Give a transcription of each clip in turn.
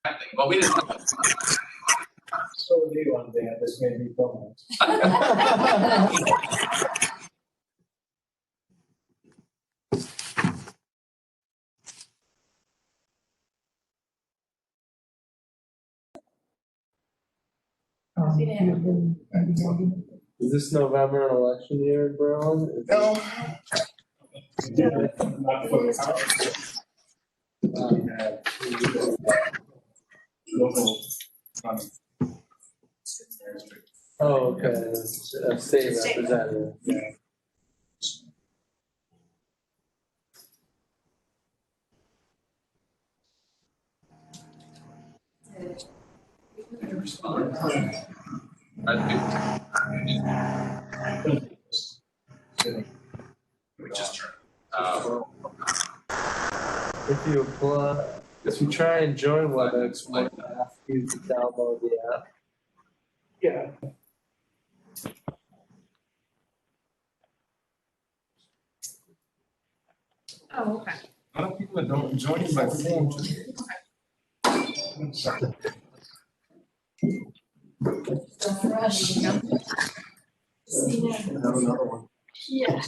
But we didn't. So do you one day, this may be permanent. Is this November an election year, Berlin? No. Not for the local. Oh, okay, a state representative. Yeah. We just turned. If you try and join WebEx, might ask you to download the app. Yeah. Oh, okay. A lot of people are joining by phone today. Fresh. Have another one. Yes.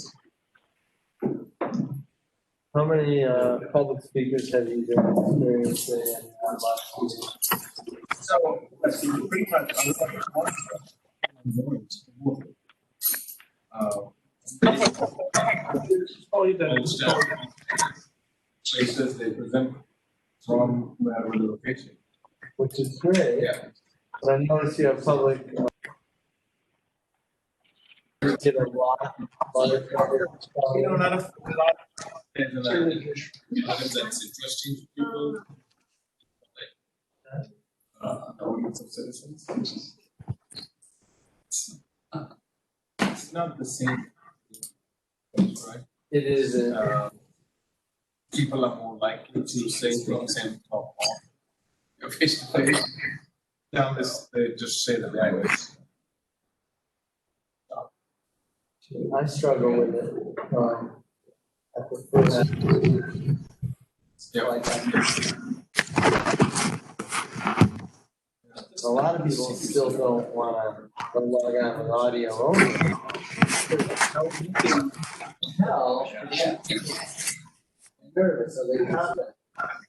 How many public speakers have you been experiencing in the last week? So, I see pretty much, I was like, Places they present from wherever the location. Which is great. Yeah. But I noticed you have public. Get a lot of There's a lot that's interesting to people. Governments of citizens. It's not the same, right? It is. People are more likely to say things and talk more. Face to face. Down this, they just say the right words. I struggle with it. I prefer that. Yeah. A lot of people still don't want to log on with audio only. Hell, nervous, so they comment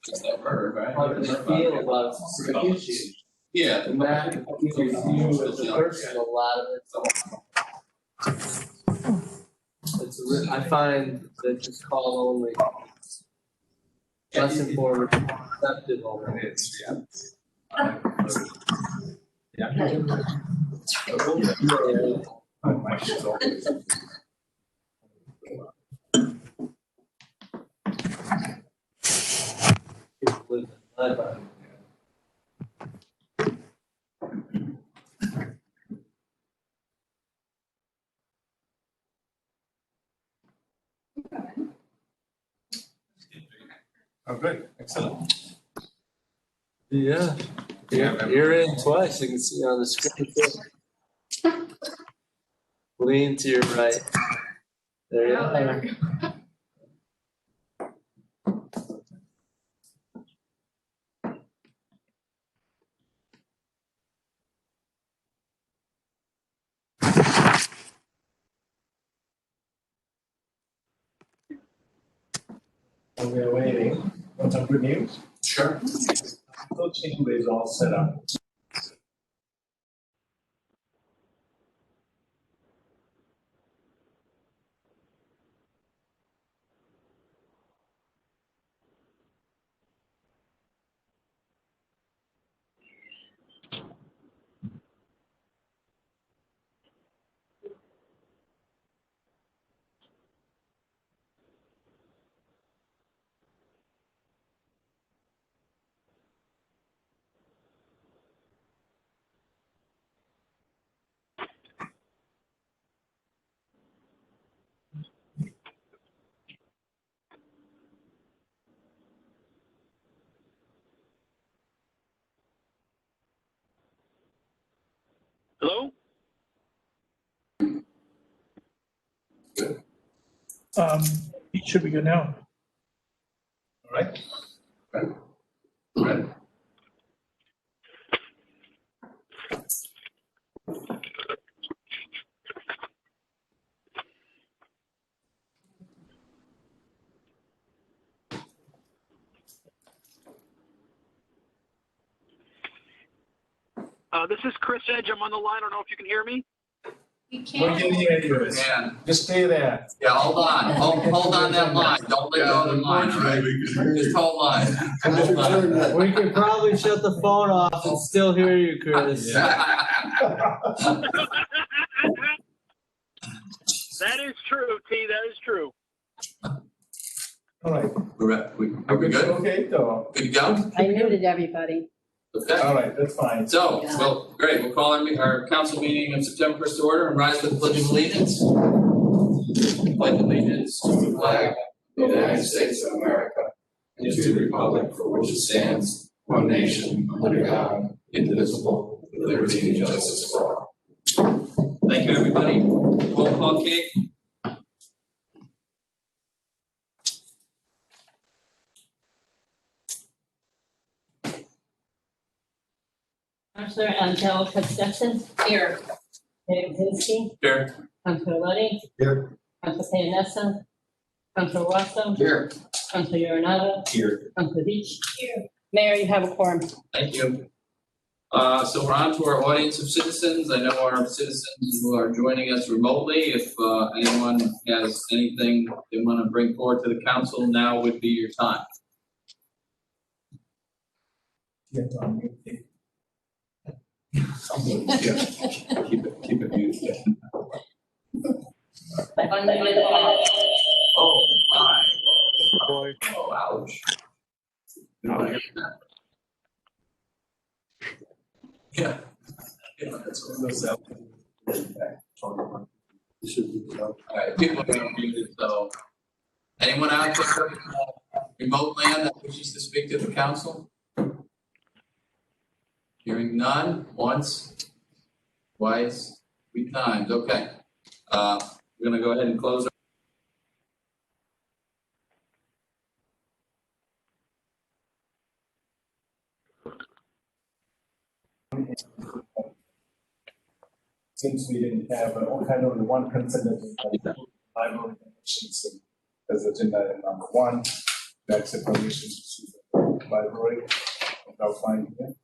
Just that word, right? how they feel about a specific issue. Yeah. And that gives you as a person a lot of it. I find that just call only less informative, receptive only. It's, yeah. Oh, good, excellent. Yeah, you're in twice. You can see on the screen. Lean to your right. There you are. And we're waiting. Want some good news? Sure. Coach Chamber is all set up. Hello? Should be good now. All right. Ready? This is Chris Edge. I'm on the line. I don't know if you can hear me. We We can't. can hear you. Yeah, Just stay there. yeah, hold on, hold on that line, don't let go of the line, all right? Just hold line. Hold on. We could probably shut the phone off and still hear you, Chris. That is true, T. That is true. All right. Are we good? Okay, though. Good to go? I muted everybody. Okay. All right, that's fine. So, well, great, we'll call our council meeting of September 1st to order and rise with the pledge of allegiance. Pledge allegiance to the flag of the United States of America and to the republic for which it stands, one nation, under God, indivisible, with liberty and justice for all. Thank you, everybody. Roll call, Kate. Counselor Angelica Stetson. Here. David Zinsky. Here. Counselor Luddy. Here. Counselor Payanessa. Counselor Rosso. Here. Counselor Ioannata. Here. Counselor Beach. Here. Mayor, you have a quorum. Thank you. So we're on to our audience of citizens. I know our citizens who are joining us remotely. If anyone has anything they want to bring forward to the council, now would be your time. Keep it muted. Oh, my. Oh, ouch. Yeah. Yeah, that's what All right, people are being muted, so. Anyone out there in remote land that wishes to speak to the council? Hearing none, once, twice, 3 times, okay. We're gonna go ahead and close. Since we didn't have kind of the one consent agenda, library donations as agenda item number 1, that's a permission to see the library without finding it.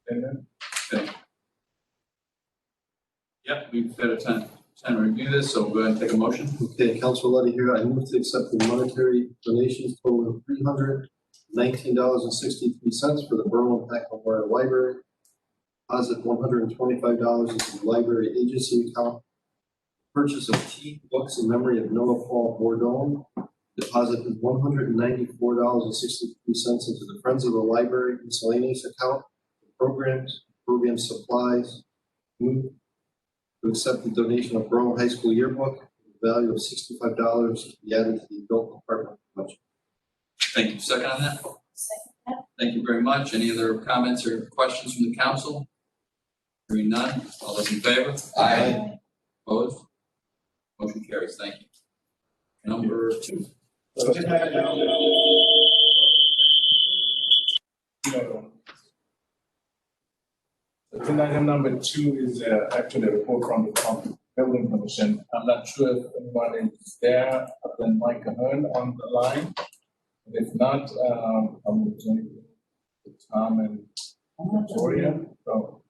And then, Yep, we've got a time to review this, so we'll go ahead and take a motion. Okay, Council Luddy here. I move to accept the monetary donations totaling $319.63 for the Berlin Pack Memorial Library. Deposit $125 into the library agency account. Purchase of tea, books in memory of Noah Paul Bourdon. Deposit $194.63 into the Friends of the Library miscellaneous account. Programs, program supplies. Move to accept the donation of Berlin High School yearbook, the value of $65 to be added to the adult department budget. Thank you. Second on that? Thank you very much. Any other comments or questions from the council? Hearing none. All those in favor? Aye. Opposed? Motion carries. Thank you. Number 2. agenda item number 2 is actually a report from the building commission. I'm not sure if anyone is there other than Mike Ahern on the line. If not, I'm going to join Tom and Victoria. So.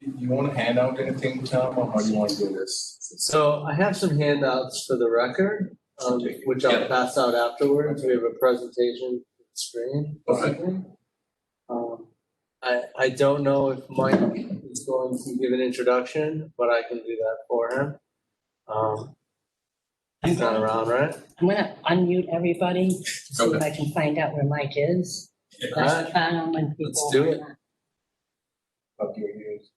You want to hand out anything, Tom, or how do you want to do this? So I have some handouts for the record, which I'll pass out afterwards. We have a presentation to the screen. Okay. I don't know if Mike is going to give an introduction, but I can do that for him. He's not around, right? I'm gonna unmute everybody to see if I can find out where Mike is. That's the time when people. Let's do it. Up your ears.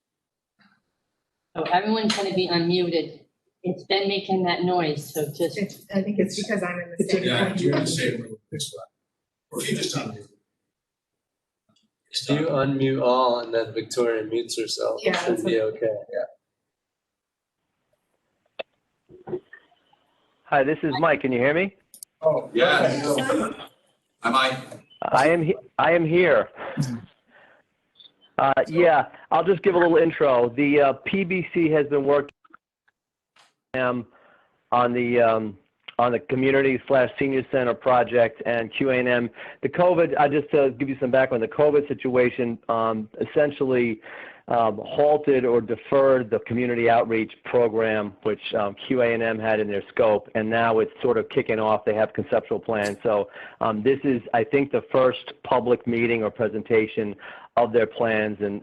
So everyone's gonna be unmuted. It's been making that noise, so just. I think it's because I'm in the same. Yeah, you're in the same room, this one. Or if you just unmute. You unmute all and then Victoria mutes herself. It Yeah, should be okay. Hi, this is Mike. Can you hear me? Oh, Yes. Am I? I am here. Yeah, I'll just give a little intro. The PBC has been working on the on the community/senior center project and QA&M. The COVID, I just to give you some background, the COVID situation essentially halted or deferred the community outreach program, which QA&M had in their scope, and now it's sort of kicking off. They have conceptual plans. So this is, I think, the first public meeting or presentation of their plans, and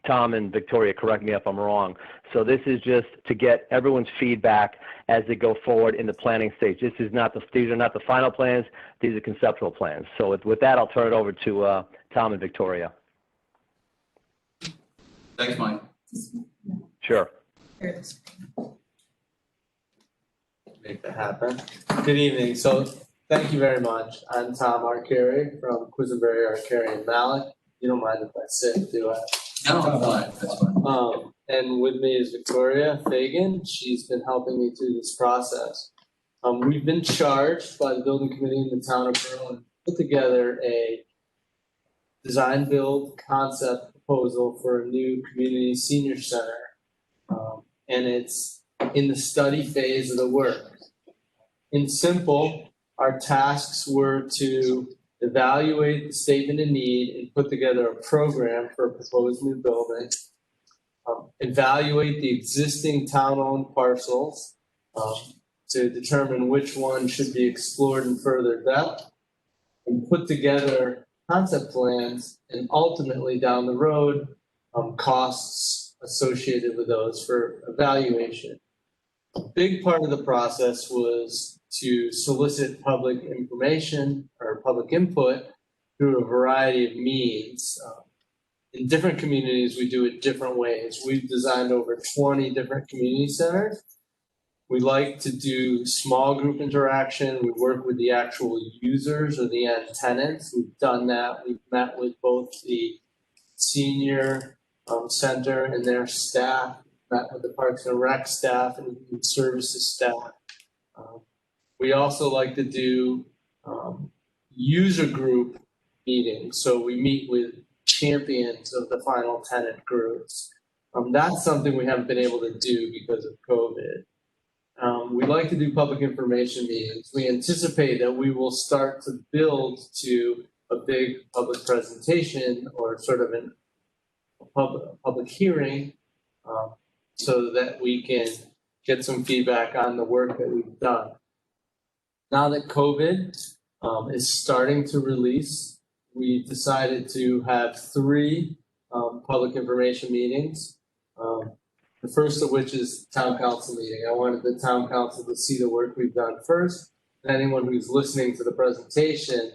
Tom and Victoria, correct me if I'm wrong. So this is just to get everyone's feedback as they go forward in the planning stage. These are not the final plans, these are conceptual plans. So with that, I'll turn it over to Tom and Victoria. Thanks, Mike. Sure. Make that happen. Good evening. So thank you very much. I'm Tom Arcari from Quisenberry, Arcari and Malik. You don't mind if I sit, do I? No, I'm fine, that's fine. And with me is Victoria Fagan. She's been helping me through this process. We've been charged by the building committee in the town of Berlin to put together a design build concept proposal for a new community senior center. And it's in the study phase of the work. In simple, our tasks were to evaluate the statement of need and put together a program for a proposed new building, evaluate the existing town-owned parcels to determine which one should be explored in further depth, and put together concept plans, and ultimately down the road, costs associated with those for evaluation. A big part of the process was to solicit public information or public input through a variety of means. In different communities, we do it different ways. We've designed over 20 different community centers. We like to do small group interaction. We work with the actual users or the end tenants. We've done that. We've met with both the senior center and their staff, met with the Parks and Rec staff and services staff. We also like to do user group meetings. So we meet with champions of the final tenant groups. That's something we haven't been able to do because of COVID. We like to do public information meetings. We anticipate that we will start to build to a big public presentation or sort of a public hearing so that we can get some feedback on the work that we've done. Now that COVID is starting to release, we decided to have 3 public information meetings. The first of which is town council meeting. I wanted the town council to see the work we've done first. And anyone who's listening to the presentation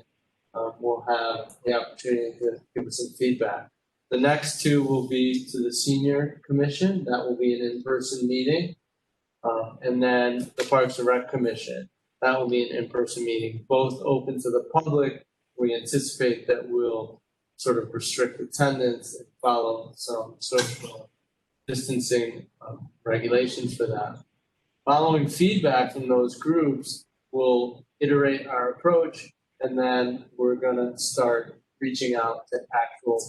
will have the opportunity to give us some feedback. The next 2 will be to the senior commission. That will be an in-person meeting. And then the Parks and Rec Commission. That will be an in-person meeting, both open to the public. We anticipate that we'll sort of restrict attendance and follow some social distancing regulations for that. Following feedback from those groups, we'll iterate our approach, and then we're gonna start reaching out to actual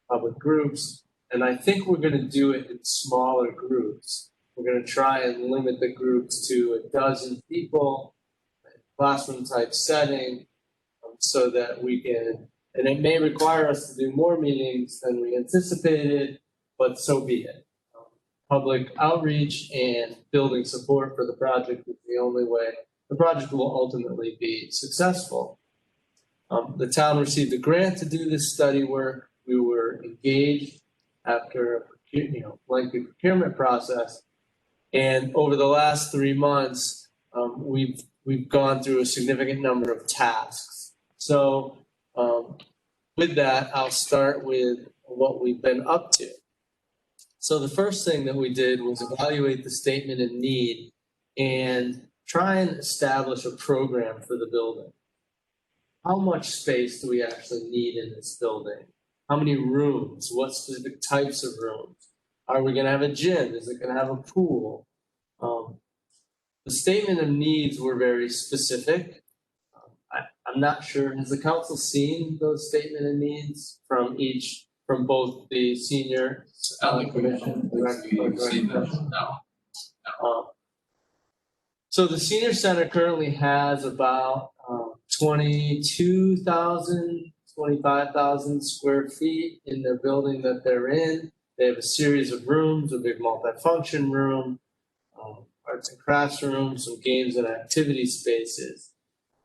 public groups. And I think we're gonna do it in smaller groups. We're gonna try and limit the groups to 12 people, classroom type setting, so that we can, and it may require us to do more meetings than we anticipated, but so be it. Public outreach and building support for the project is the only way the project will ultimately be successful. The town received a grant to do this study work. We were engaged after a lengthy procurement process. And over the last 3 months, we've gone through a significant number of tasks. So with that, I'll start with what we've been up to. So the first thing that we did was evaluate the statement of need and try and establish a program for the building. How much space do we actually need in this building? How many rooms? What specific types of rooms? Are we gonna have a gym? Is it gonna have a pool? The statement of needs were very specific. I'm not sure, has the council seen those statement of needs from both the senior commission? No. So the senior center currently has about 22,000, 25,000 square feet in their building that they're in. They have a series of rooms, a big multifunction room, arts and crafts room, some games and activity spaces.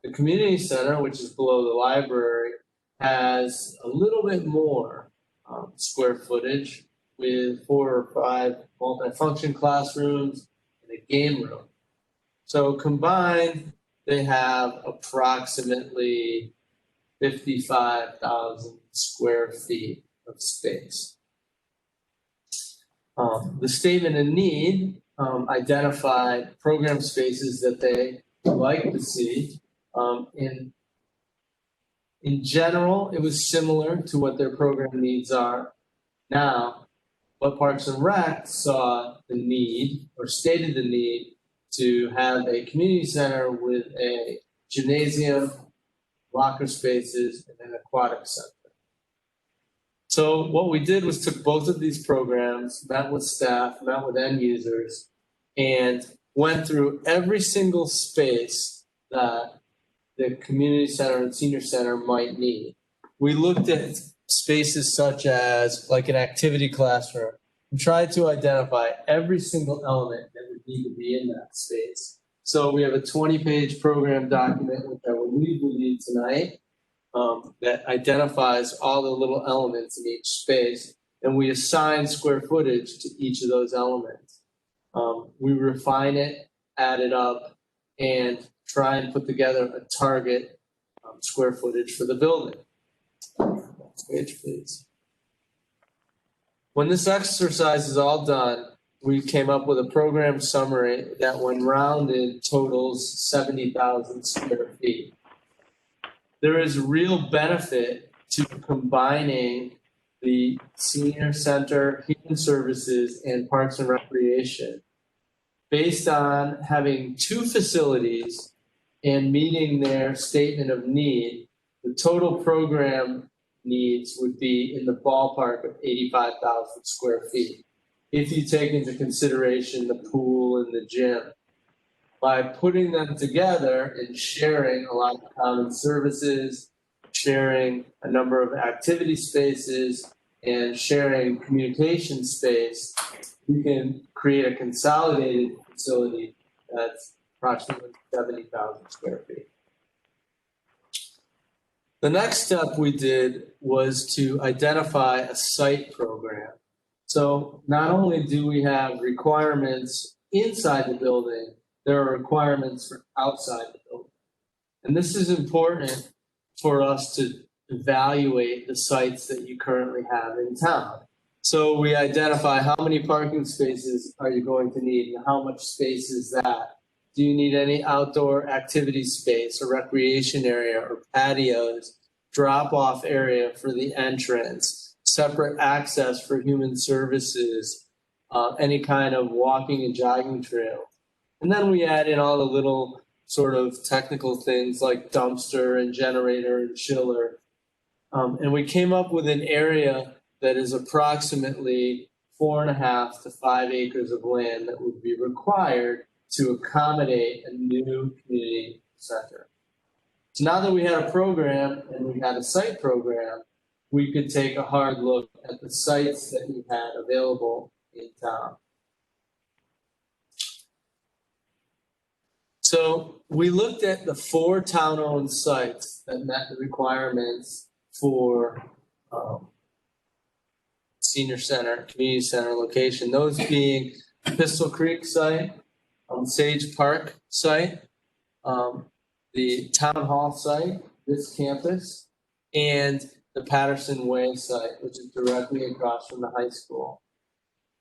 The community center, which is below the library, has a little bit more square footage with 4 or 5 multifunction classrooms and a game room. So combined, they have approximately 55,000 square feet of space. The statement of need identified program spaces that they would like to see. In general, it was similar to what their program needs are now, but Parks and Rec saw the need or stated the need to have a community center with a gymnasium, locker spaces, and an aquatic center. So what we did was took both of these programs, met with staff, met with end users, and went through every single space that the community center and senior center might need. We looked at spaces such as like an activity classroom and tried to identify every single element that would need to be in that space. So we have a 20-page program document, which I will leave with you tonight, that identifies all the little elements in each space, and we assign square footage to each of those elements. We refine it, add it up, and try and put together a target square footage for the building. Next page, please. When this exercise is all done, we came up with a program summary that, when rounded, totals 70,000 square feet. There is real benefit to combining the senior center, human services, and parks and recreation based on having 2 facilities and meeting their statement of need. The total program needs would be in the ballpark of 85,000 square feet, if you take into consideration the pool and the gym. By putting them together and sharing a lot of common services, sharing a number of activity spaces, and sharing communication space, you can create a consolidated facility that's approximately 70,000 square feet. The next step we did was to identify a site program. So not only do we have requirements inside the building, there are requirements for outside the building. And this is important for us to evaluate the sites that you currently have in town. So we identify how many parking spaces are you going to need and how much space is that? Do you need any outdoor activity space or recreation area or patios, drop-off area for the entrance, separate access for human services, any kind of walking and jogging trail? And then we add in all the little sort of technical things like dumpster and generator and chiller. And we came up with an area that is approximately 4.5 to 5 acres of land that would be required to accommodate a new community center. So now that we had a program and we had a site program, we could take a hard look at the sites that we had available in town. So we looked at the 4 town-owned sites that met the requirements for senior center, community center location, those being Pistol Creek site, Sage Park site, the Town Hall site, this campus, and the Patterson Way site, which is directly across from the high school.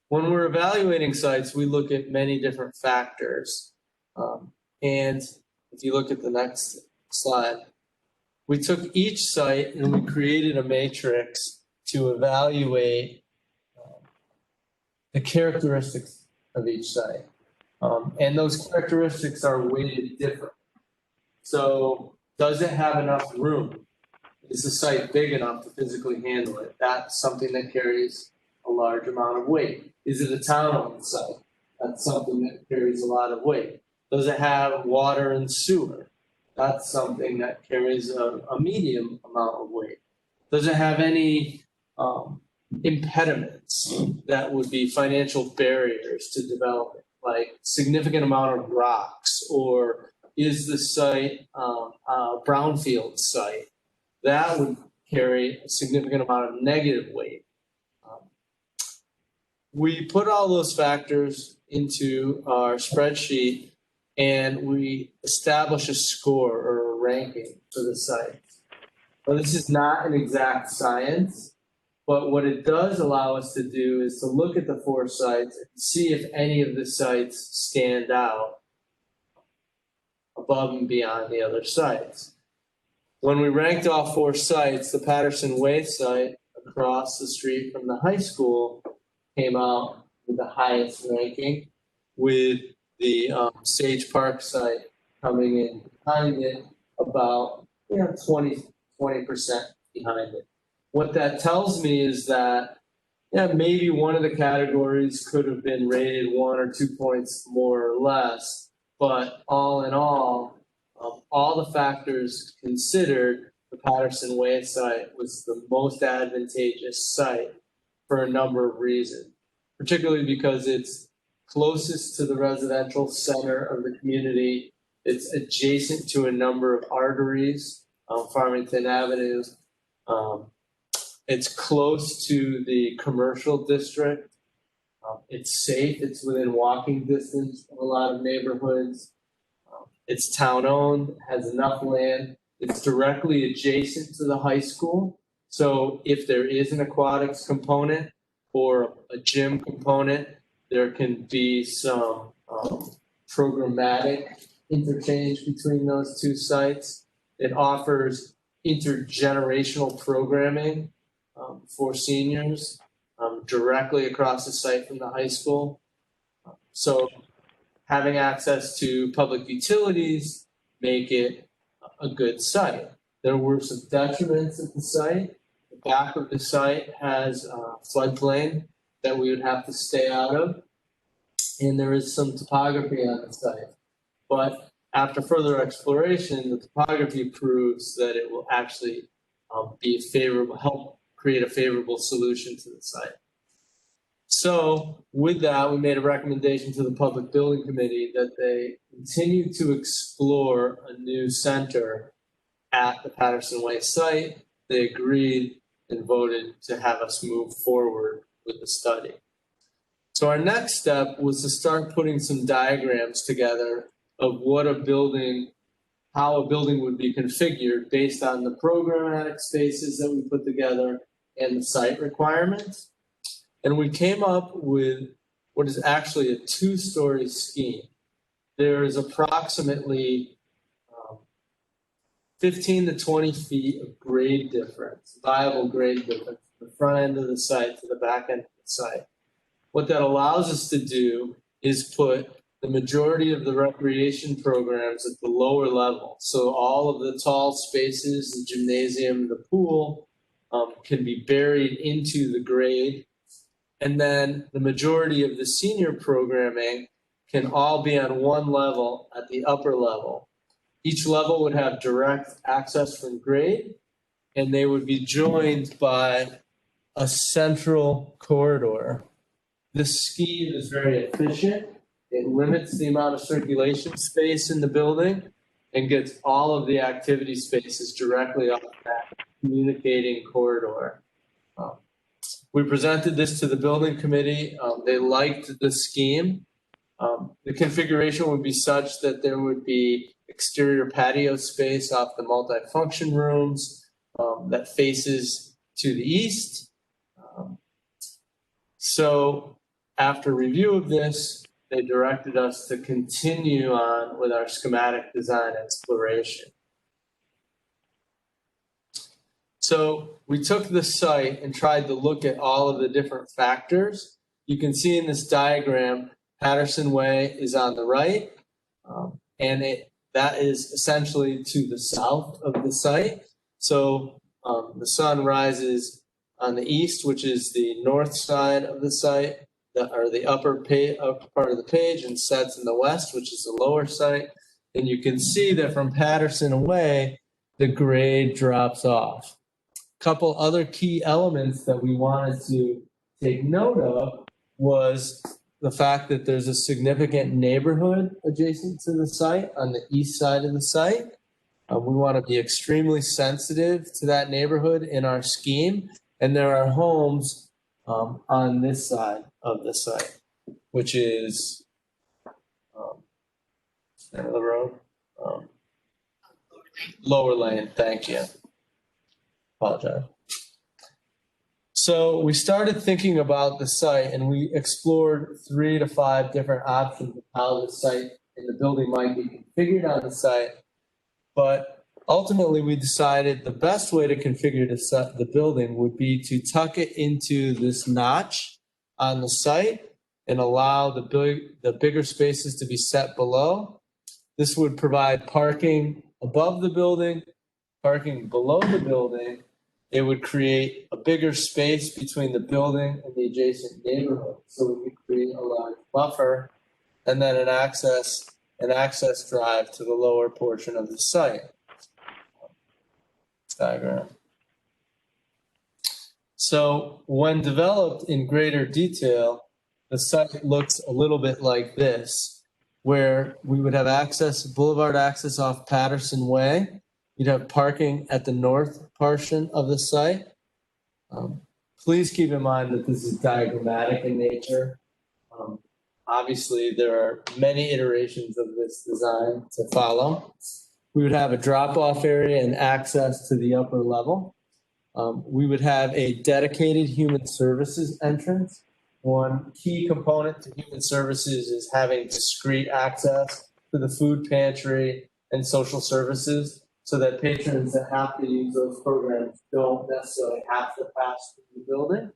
When we're evaluating sites, we look at many different factors. And if you look at the next slide, we took each site and we created a matrix to evaluate the characteristics of each site. And those characteristics are weighted differently. So does it have enough room? Is the site big enough to physically handle it? That's something that carries a large amount of weight. Is it a town-owned site? That's something that carries a lot of weight. Does it have water and sewer? That's something that carries a medium amount of weight. Does it have any impediments that would be financial barriers to development, like significant amount of rocks, or is the site a brownfield site? That would carry a significant amount of negative weight. We put all those factors into our spreadsheet and we establish a score or a ranking for the site. Well, this is not an exact science, but what it does allow us to do is to look at the 4 sites and see if any of the sites stand out above and beyond the other sites. When we ranked all 4 sites, the Patterson Way site across the street from the high school came out with the highest ranking, with the Sage Park site coming in behind it, about 20% behind it. What that tells me is that maybe one of the categories could have been rated 1 or 2 points more or less, but all in all the factors considered, the Patterson Way site was the most advantageous site for a number of reasons, particularly because it's closest to the residential center of the community. It's adjacent to a number of arteries, Farmington Avenue. It's close to the commercial district. It's safe. It's within walking distance of a lot of neighborhoods. It's town-owned, has enough land. It's directly adjacent to the high school. So if there is an aquatics component or a gym component, there can be some programmatic interchange between those 2 sites. It offers intergenerational programming for seniors directly across the site from the high school. So having access to public utilities make it a good site. There were some detriments at the site. The back of the site has a floodplain that we would have to stay out of. And there is some topography on the site. But after further exploration, the topography proves that it will actually be favorable, help create a favorable solution to the site. So with that, we made a recommendation to the Public Building Committee that they continue to explore a new center at the Patterson Way site. They agreed and voted to have us move forward with the study. So our next step was to start putting some diagrams together of what a building, how a building would be configured based on the programmatic spaces that we put together and the site requirements. And we came up with what is actually a 2-story scheme. There is approximately 15 to 20 feet of grade difference, viable grade difference, from the front end of the site to the back end of the site. What that allows us to do is put the majority of the recreation programs at the lower level. So all of the tall spaces, the gymnasium, the pool, can be buried into the grade. And then the majority of the senior programming can all be on one level at the upper level. Each level would have direct access from grade, and they would be joined by a central corridor. This scheme is very efficient. It limits the amount of circulation space in the building and gets all of the activity spaces directly off that communicating corridor. We presented this to the building committee. They liked the scheme. The configuration would be such that there would be exterior patio space off the multi-function rooms that faces to the east. So after review of this, they directed us to continue on with our schematic design exploration. So we took the site and tried to look at all of the different factors. You can see in this diagram, Patterson Way is on the right, and that is essentially to the south of the site. So the sun rises on the east, which is the north side of the site, the upper part of the page, and sets in the west, which is the lower site. And you can see that from Patterson away, the grade drops off. Couple other key elements that we wanted to take note of was the fact that there's a significant neighborhood adjacent to the site on the east side of the site. We want to be extremely sensitive to that neighborhood in our scheme. And there are homes on this side of the site, which is center of the road. Lower Lane, thank you. Apologize. So we started thinking about the site and we explored 3 to 5 different options of how the site and the building might be configured on the site. But ultimately we decided the best way to configure the building would be to tuck it into this notch on the site and allow the bigger spaces to be set below. This would provide parking above the building, parking below the building. It would create a bigger space between the building and the adjacent neighborhood. So we could create a large buffer and then an access drive to the lower portion of the site. Diagram. So when developed in greater detail, the site looks a little bit like this, where we would have boulevard access off Patterson Way. You'd have parking at the north portion of the site. Please keep in mind that this is diagrammatic in nature. Obviously, there are many iterations of this design to follow. We would have a drop-off area and access to the upper level. We would have a dedicated human services entrance. One key component to human services is having discrete access to the food pantry and social services so that patrons that have to use those programs don't necessarily have to pass through the building.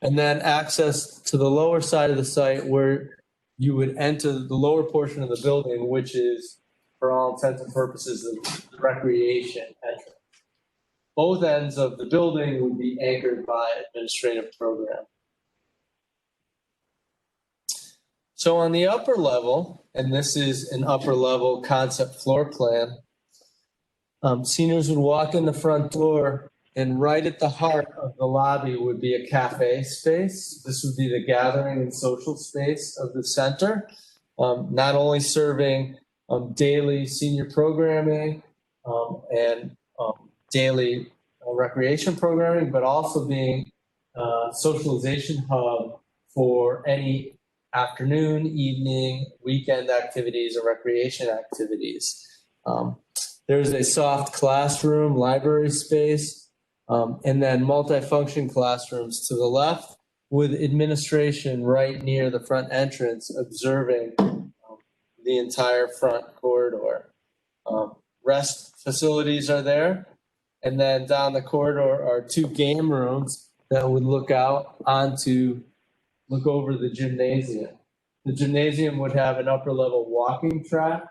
And then access to the lower side of the site where you would enter the lower portion of the building, which is, for all intents and purposes, the recreation entrance. Both ends of the building would be anchored by administrative program. So on the upper level, and this is an upper level concept floor plan, seniors would walk in the front door and right at the heart of the lobby would be a cafe space. This would be the gathering and social space of the center, not only serving daily senior programming and daily recreation programming, but also being a socialization hub for any afternoon, evening, weekend activities or recreation activities. There's a soft classroom, library space, and then multifunction classrooms to the left with administration right near the front entrance observing the entire front corridor. Rest facilities are there. And then down the corridor are 2 game rooms that would look over the gymnasium. The gymnasium would have an upper level walking track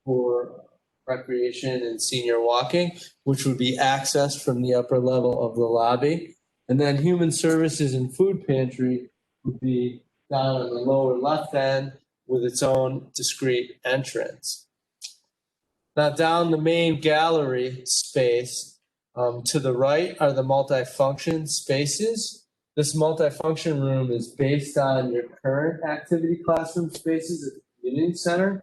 for recreation and senior walking, which would be accessed from the upper level of the lobby. And then human services and food pantry would be down on the lower left end with its own discrete entrance. Now down the main gallery space, to the right are the multifunction spaces. This multifunction room is based on your current activity classroom spaces at the community center,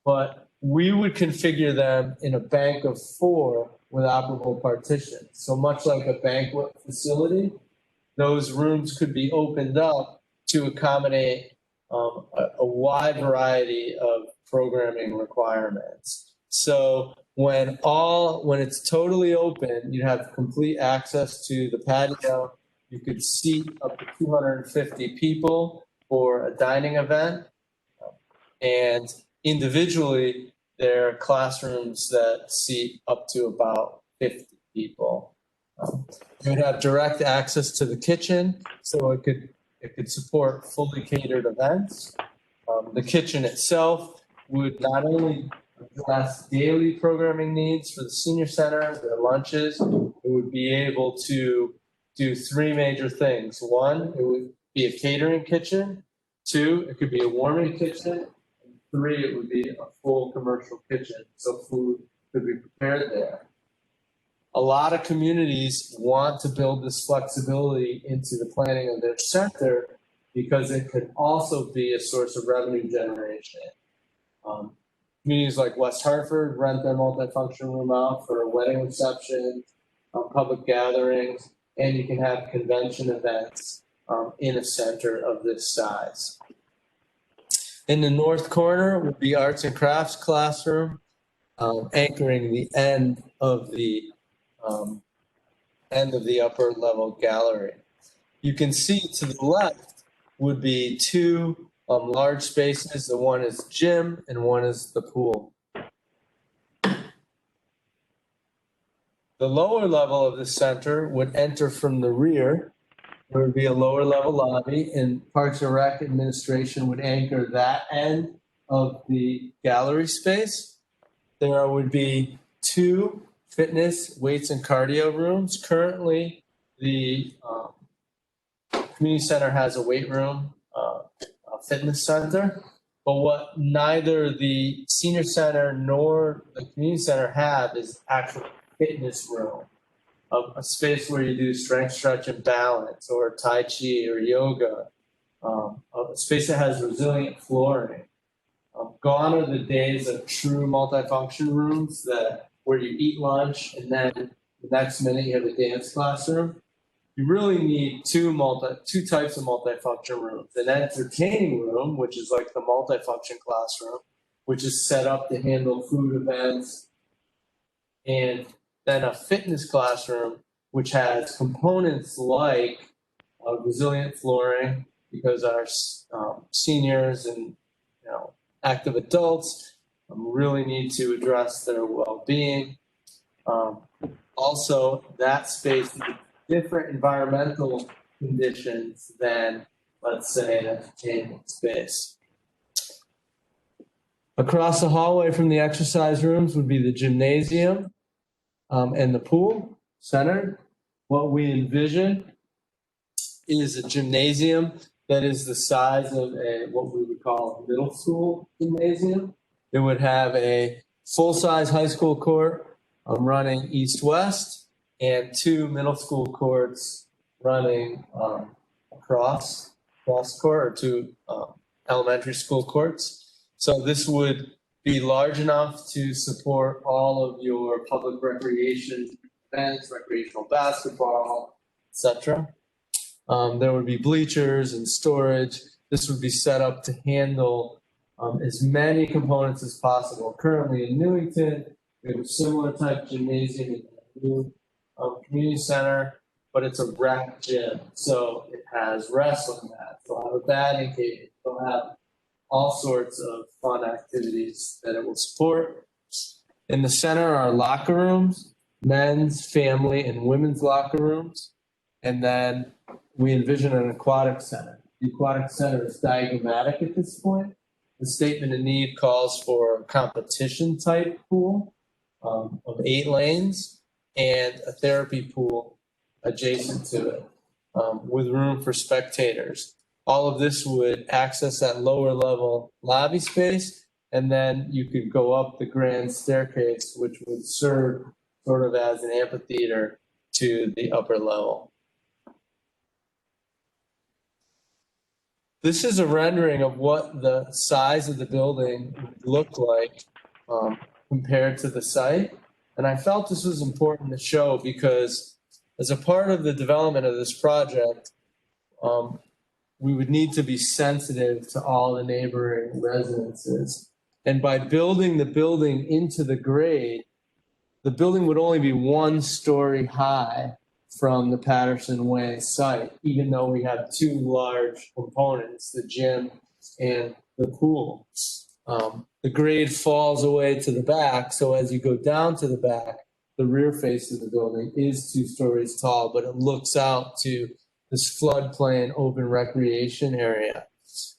but we would configure them in a bank of 4 with operable partitions. So much like a banquet facility, those rooms could be opened up to accommodate a wide variety of programming requirements. So when it's totally open, you have complete access to the patio. You could seat up to 250 people for a dining event. And individually, there are classrooms that seat up to about 50 people. You would have direct access to the kitchen, so it could support fully catered events. The kitchen itself would not only address daily programming needs for the senior center, their lunches, it would be able to do 3 major things. One, it would be a catering kitchen. 2, it could be a warming kitchen. And 3, it would be a full commercial kitchen, so food could be prepared there. A lot of communities want to build this flexibility into the planning of their center because it could also be a source of revenue generation. Communities like West Hartford rent their multifunction room out for wedding receptions, public gatherings, and you can have convention events in a center of this size. In the north corner would be arts and crafts classroom, anchoring the end of the upper level gallery. You can see to the left would be 2 large spaces. The one is gym and one is the pool. The lower level of the center would enter from the rear. There would be a lower level lobby, and Parks and Rec administration would anchor that end of the gallery space. There would be 2 fitness, weights, and cardio rooms. Currently, the community center has a weight room, a fitness center, but what neither the senior center nor the community center have is actual fitness room, a space where you do strength, stretch, and balance, or Tai Chi or yoga, a space that has resilient flooring. Gone are the days of true multifunction rooms where you eat lunch and then the next minute you have a dance classroom. You really need two types of multifunction rooms. An entertaining room, which is like the multifunction classroom, which is set up to handle food events, and then a fitness classroom, which has components like resilient flooring, because our seniors and active adults really need to address their well-being. Also, that space needs different environmental conditions than, let's say, an entertainment space. Across the hallway from the exercise rooms would be the gymnasium and the pool centered. What we envision is a gymnasium that is the size of what we would call a middle school gymnasium. It would have a full-size high school court running east-west, and 2 middle school courts running across court, or 2 elementary school courts. So this would be large enough to support all of your public recreation events, recreational basketball, etc. There would be bleachers and storage. This would be set up to handle as many components as possible. Currently in Newington, we have a similar type gymnasium in the new community center, but it's a rec gym. So it has wrestling mats, it'll have a batting cage, it'll have all sorts of fun activities that it will support. In the center are locker rooms, men's, family, and women's locker rooms. And then we envision an aquatic center. The aquatic center is diagrammatic at this point. The statement of need calls for a competition type pool of 8 lanes and a therapy pool adjacent to it with room for spectators. All of this would access that lower level lobby space, and then you could go up the grand staircase, which would serve sort of as an amphitheater to the upper level. This is a rendering of what the size of the building would look like compared to the site. And I felt this was important to show because as a part of the development of this project, we would need to be sensitive to all the neighboring residences. And by building the building into the grade, the building would only be 1 story high from the Patterson Way site, even though we have 2 large components, the gym and the pool. The grade falls away to the back, so as you go down to the back, the rear face of the building is 2 stories tall, but it looks out to this floodplain open recreation area.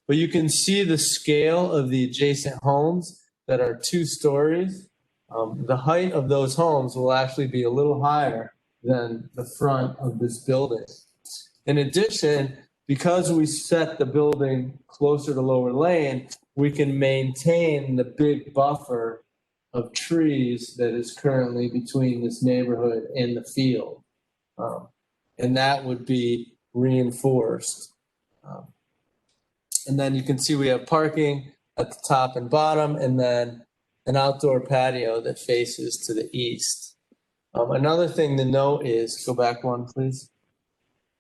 But you can see the scale of the adjacent homes that are 2 stories. The height of those homes will actually be a little higher than the front of this building. In addition, because we set the building closer to Lower Lane, we can maintain the big buffer of trees that is currently between this neighborhood and the field. And that would be reinforced. And then you can see we have parking at the top and bottom, and then an outdoor patio that faces to the east. Another thing to note is, go back one, please.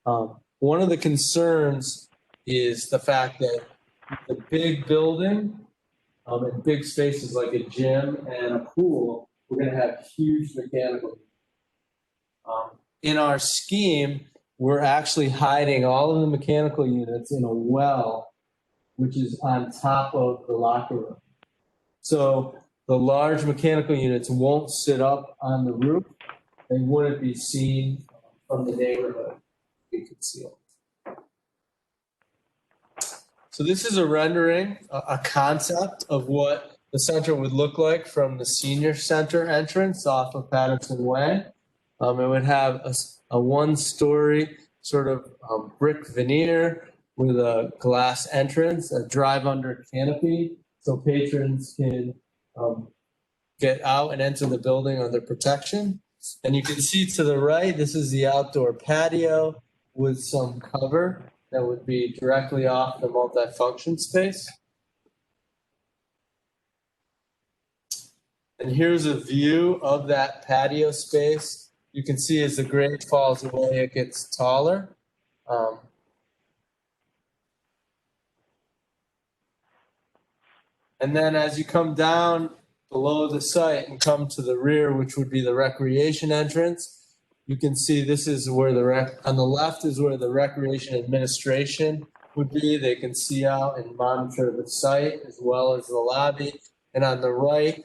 One of the concerns is the fact that the big building and big spaces like a gym and a pool, we're going to have huge mechanical. In our scheme, we're actually hiding all of the mechanical units in a well, which is on top of the locker room. So the large mechanical units won't sit up on the roof. They wouldn't be seen from the neighborhood. Be concealed. So this is a rendering, a concept of what the center would look like from the senior center entrance off of Patterson Way. It would have a one-story sort of brick veneer with a glass entrance, a drive-under canopy, so patrons can get out and enter the building under protection. And you can see to the right, this is the outdoor patio with some cover that would be directly off the multifunction space. And here's a view of that patio space. You can see as the grade falls away, it gets taller. And then as you come down below the site and come to the rear, which would be the recreation entrance, you can see this is where on the left is where the recreation administration would be. They can see out and monitor the site as well as the lobby. And on the right,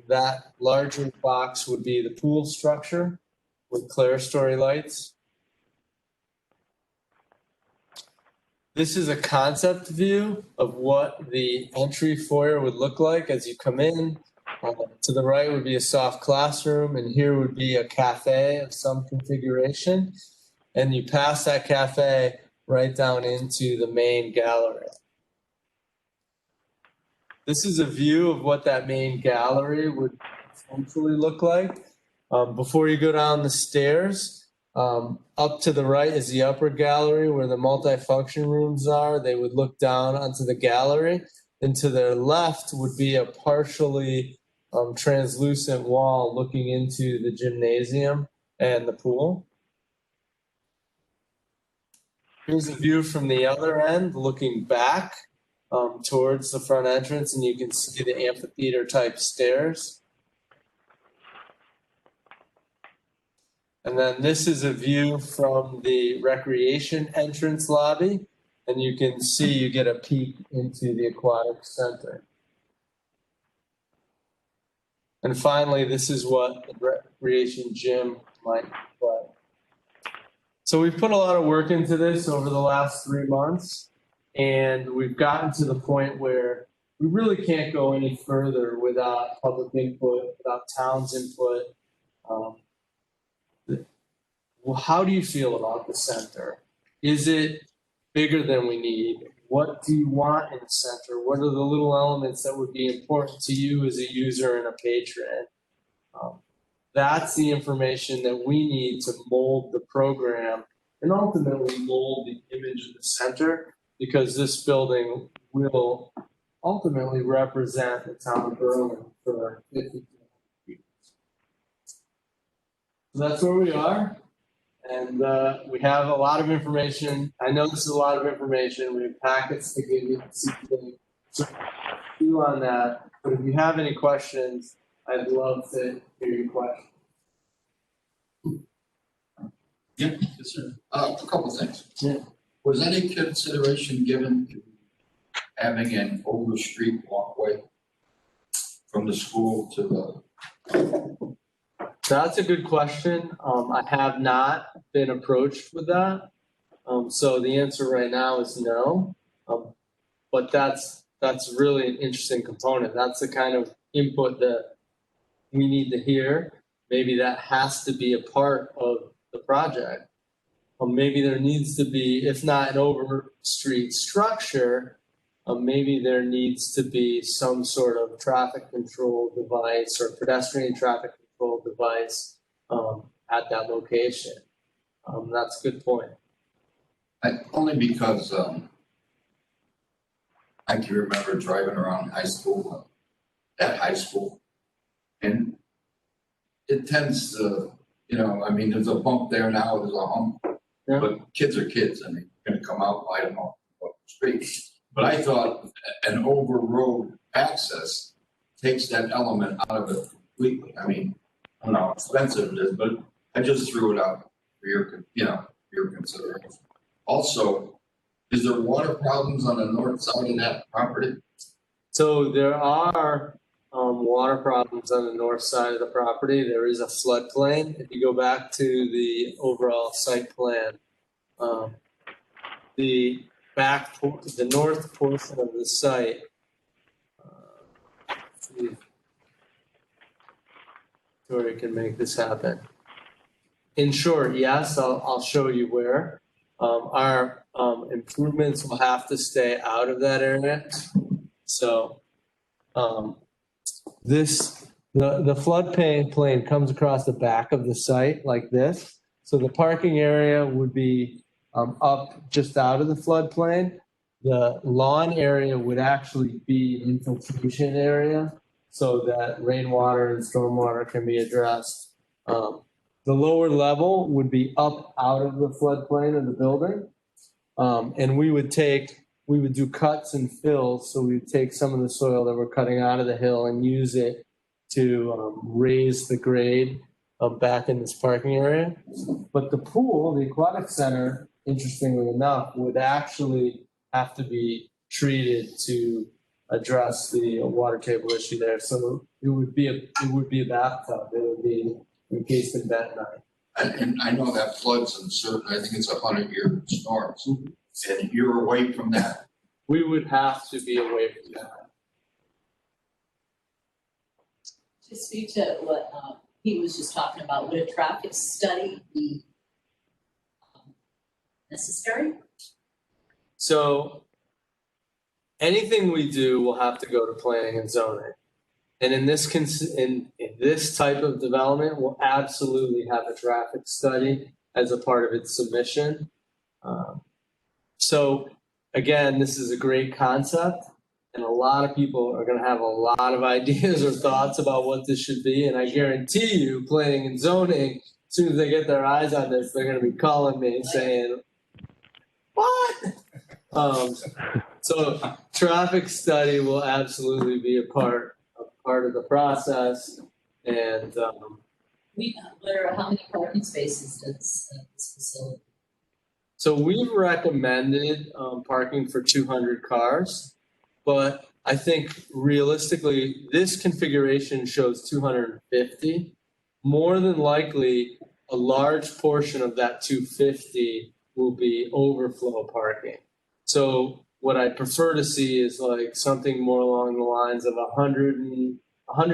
that larger box would be the pool structure with clerestory lights. This is a concept view of what the entry foyer would look like as you come in. To the right would be a soft classroom, and here would be a cafe of some configuration. And you pass that cafe right down into the main gallery. This is a view of what that main gallery would essentially look like. Before you go down the stairs, up to the right is the upper gallery where the multifunction rooms are. They would look down onto the gallery. And to their left would be a partially translucent wall looking into the gymnasium and the pool. Here's a view from the other end looking back towards the front entrance, and you can see the amphitheater type stairs. And then this is a view from the recreation entrance lobby, and you can see you get a peek into the aquatic center. And finally, this is what the recreation gym might look like. So we've put a lot of work into this over the last 3 months, and we've gotten to the point where we really can't go any further without public input, without town's input. Well, how do you feel about the center? Is it bigger than we need? What do you want in the center? What are the little elements that would be important to you as a user and a patron? That's the information that we need to mold the program and ultimately mold the image of the center, because this building will ultimately represent the town of Berlin for 50 years. So that's where we are. And we have a lot of information. I know this is a lot of information. We have packets to give you. So you on that. But if you have any questions, I'd love to hear your questions. Yeah, yes, sir. A couple things. Yeah. Was any consideration given to having an over street walkway from the school to the? That's a good question. I have not been approached with that. So the answer right now is no. But that's really an interesting component. That's the kind of input that we need to hear. Maybe that has to be a part of the project. maybe there needs to be, if not an over street structure, maybe there needs to be some sort of traffic control device or pedestrian traffic control device at that location. That's a good point. Only because, I can remember driving around high school, at high school, and it tends to, I mean, there's a bump there now, there's a hump, Yeah. but kids are kids, and they're gonna come out, I don't know, what street. But I thought an over road access takes that element out of it completely. I mean, I don't know how expensive it is, but I just threw it out for your consideration. Also, is there water problems on the north side of that property? So there are water problems on the north side of the property. There is a floodplain. If you go back to the overall site plan, the north portion of the site. Let's see if Tori can make this happen. In short, yes, I'll show you where. Our improvements will have to stay out of that area. So the floodplain comes across the back of the site like this. So the parking area would be up just out of the floodplain. The lawn area would actually be an infiltration area so that rainwater and stormwater can be addressed. The lower level would be up out of the floodplain of the building. And we would do cuts and fills. So we would take some of the soil that we're cutting out of the hill and use it to raise the grade back in this parking area. But the pool, the aquatic center, interestingly enough, would actually have to be treated to address the water table issue there. So it would be a bathtub. It would be encased in bentonite. And I know that floods in certain, I think it's 100-year storms, and you're away from that. We would have to be away from that. To speak to what he was just talking about, would a traffic study be necessary? So anything we do will have to go to planning and zoning. And in this in this type of development, we'll absolutely have a traffic study as a part of its submission. So again, this is a great concept, and a lot of people are going to have a lot of ideas or thoughts about what this should be. And I guarantee you, planning and zoning, as soon as they get their eyes on this, they're going to be calling me and saying, "What?" So traffic study will absolutely be a part of the process. And How many parking spaces does this facility? so we've recommended parking for 200 cars, but I think realistically, this configuration shows 250. More than likely, a large portion of that 250 will be overflow parking. So what I prefer to see is like something more along the lines of 100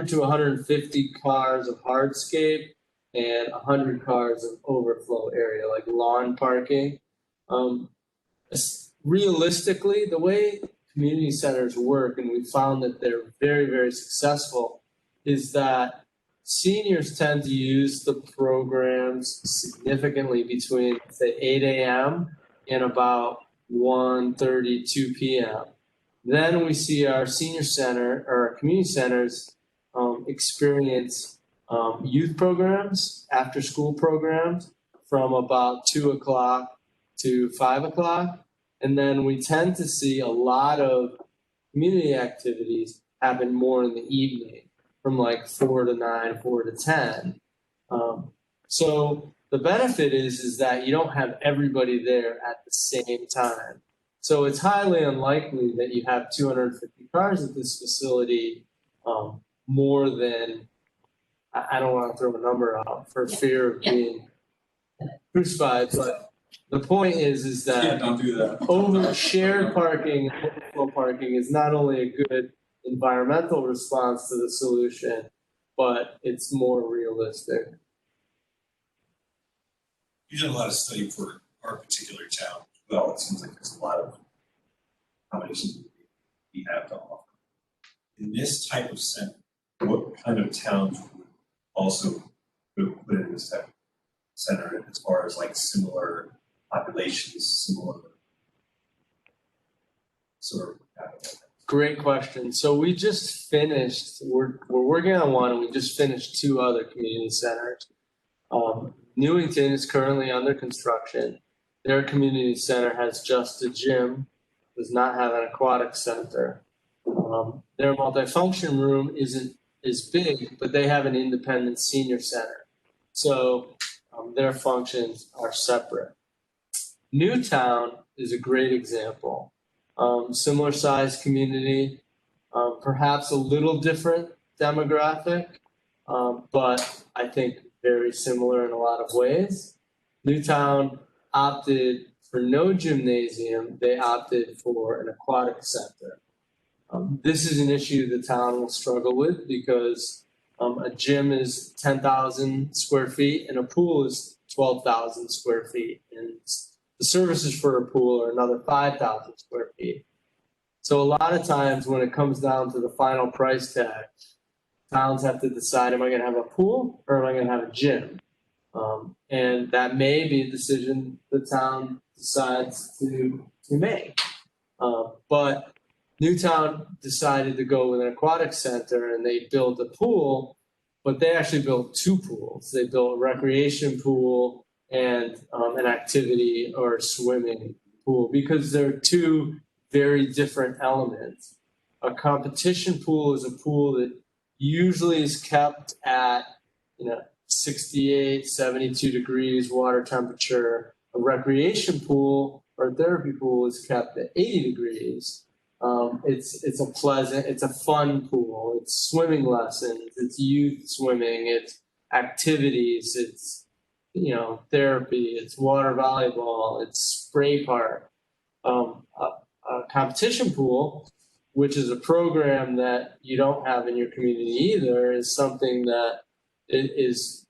to 150 cars of hardscape and 100 cars of overflow area, like lawn parking. Realistically, the way community centers work, and we found that they're very, very successful, is that seniors tend to use the programs significantly between, say, 8 a.m. and about 1:30, 2 p.m. Then we see our senior center or our community centers experience youth programs, after school programs from about 2 o'clock to 5 o'clock. And then we tend to see a lot of community activities happen more in the evening from like 4 to 9, 4 to 10. So the benefit is that you don't have everybody there at the same time. So it's highly unlikely that you have 250 cars at this facility, more than, I don't want to throw a number out for fear of being crucified, but the point is that Don't do that. over shared parking, overflow parking is not only a good environmental response to the solution, but it's more realistic. You did a lot of study for our particular town, well, it seems like there's a lot of accommodations we have to offer. In this type of center, what kind of towns would also put in this type of center as far as like similar populations, similar sort of capital? Great question. So we just finished, we're working on one, and we just finished 2 other community centers. Newington is currently under construction. Their community center has just a gym, does not have an aquatic center. Their multifunction room isn't as big, but they have an independent senior center. So their functions are separate. Newtown is a great example. Similar sized community, perhaps a little different demographic, but I think very similar in a lot of ways. Newtown opted for no gymnasium, they opted for an aquatic center. This is an issue the town will struggle with because a gym is 10,000 square feet and a pool is 12,000 square feet. And the services for a pool are another 5,000 square feet. So a lot of times when it comes down to the final price tag, towns have to decide, am I gonna have a pool or am I gonna have a gym? And that may be a decision the town decides to make. But Newtown decided to go with an aquatic center and they built a pool, but they actually built 2 pools. They built a recreation pool and an activity or swimming pool because they're 2 very different elements. A competition pool is a pool that usually is kept at 68, 72 degrees water temperature. A recreation pool or therapy pool is kept at 80 degrees. It's a pleasant, it's a fun pool. It's swimming lessons, it's youth swimming, it's activities, it's therapy, it's water volleyball, it's spray park. A competition pool, which is a program that you don't have in your community either, is something that is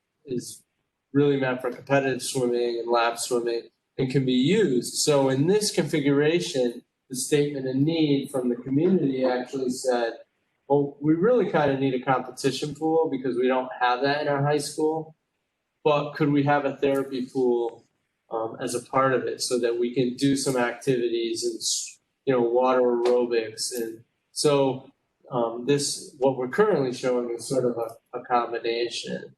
really meant for competitive swimming and lap swimming and can be used. So in this configuration, the statement of need from the community actually said, well, we really kind of need a competition pool because we don't have that in our high school, but could we have a therapy pool as a part of it so that we can do some activities and water aerobics? And so this, what we're currently showing is sort of a combination.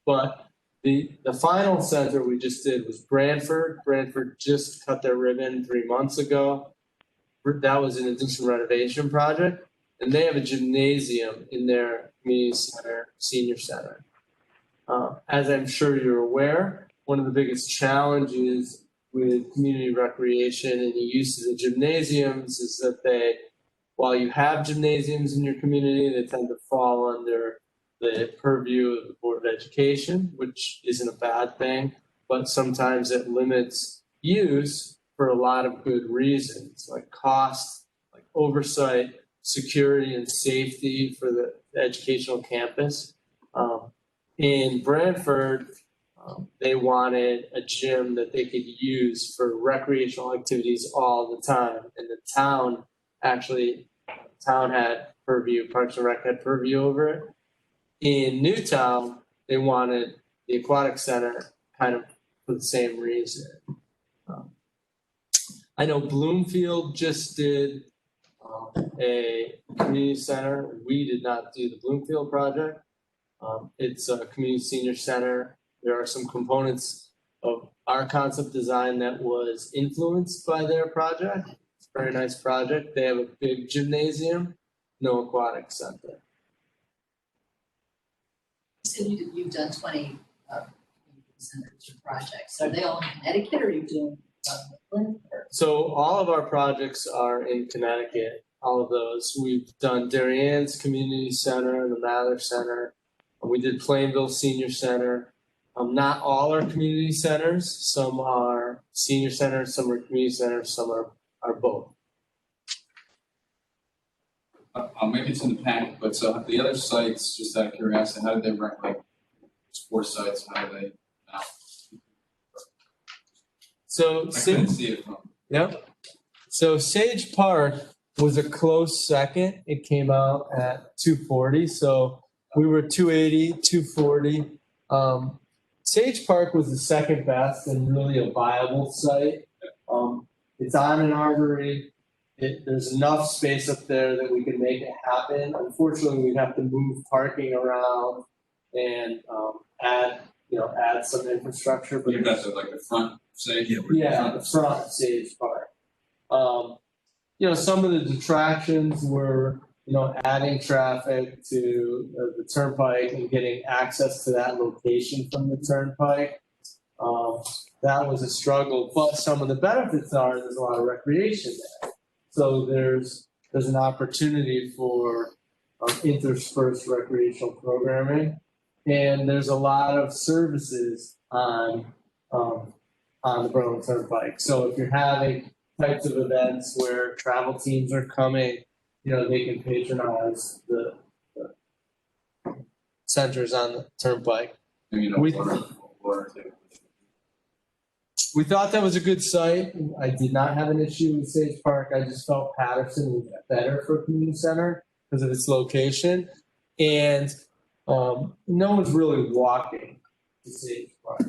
But the final center we just did was Branford. Branford just cut their ribbon 3 months ago. That was an addition renovation project, and they have a gymnasium in their community center, senior center. As I'm sure you're aware, one of the biggest challenges with community recreation and the use of the gymnasiums is that while you have gymnasiums in your community, they tend to fall under the purview of the Board of Education, which isn't a bad thing, but sometimes it limits use for a lot of good reasons, like cost, like oversight, security and safety for the educational campus. In Branford, they wanted a gym that they could use for recreational activities all the time. And the town had purview, Parks and Rec had purview over it. In Newtown, they wanted the aquatic center kind of for the same reason. I know Bloomfield just did a community center. We did not do the Bloomfield project. It's a community senior center. There are some components of our concept design that was influenced by their project. It's a very nice project. They have a big gymnasium, no aquatic center. So you've done 20 centers or projects. Are they all in Connecticut or are you doing Brooklyn? So all of our projects are in Connecticut, all of those. We've done Darien Community Center, the Mather Center. We did Plainville Senior Center. Not all are community centers. Some are senior centers, some are community centers, some are both. Maybe it's in the packet, but so the other sites, just out of curiosity, how did they rank, like sports sites, how do they? So I couldn't see it from. Yep. So Sage Park was a close second. It came out at 240. So we were 280, 240. Sage Park was the second best and really a viable site. It's on an artery. There's enough space up there that we can make it happen. Unfortunately, we'd have to move parking around and add some infrastructure. But You got the, like the front, say? yeah, the front Sage Park. Some of the detractions were, adding traffic to the turnpike and getting access to that location from the turnpike. That was a struggle, but some of the benefits are there's a lot of recreation there. So there's an opportunity for interspersed recreational programming, and there's a lot of services on the Berlin Turnpike. So if you're having types of events where travel teams are coming, they can patronize the centers on the turnpike. We thought that was a good site. I did not have an issue with Sage Park. I just felt Patterson was better for a community center because of its location. And no one's really walking to Sage Park.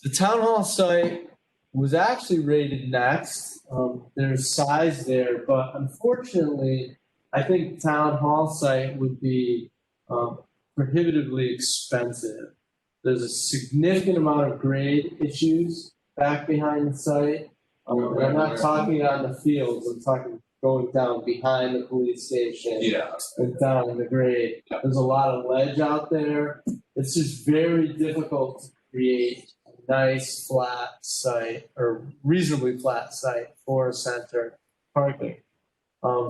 The town hall site was actually rated next. There's size there, but unfortunately, I think town hall site would be prohibitively expensive. There's a significant amount of grade issues back behind the site. And I'm not talking on the fields, I'm talking going down behind the police station. Yeah. And down the grade. There's a lot of ledge out there. It's just very difficult to create a nice flat site or reasonably flat site for center parking.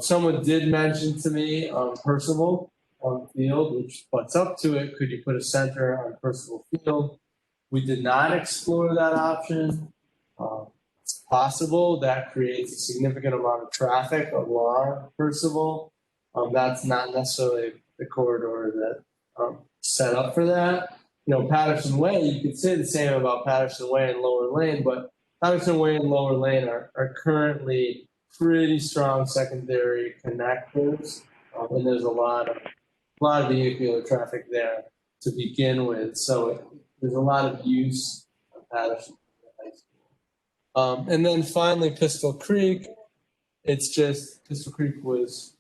Someone did mention to me Percival on Field, which butts up to it. Could you put a center on Percival Field? We did not explore that option. It's possible that creates a significant amount of traffic along Percival. That's not necessarily the corridor that set up for that. Patterson Way, you could say the same about Patterson Way and Lower Lane, but Patterson Way and Lower Lane are currently pretty strong secondary connectors, and there's a lot of vehicular traffic there to begin with. So there's a lot of use of Patterson High School. And then finally, Pistol Creek. Pistol Creek was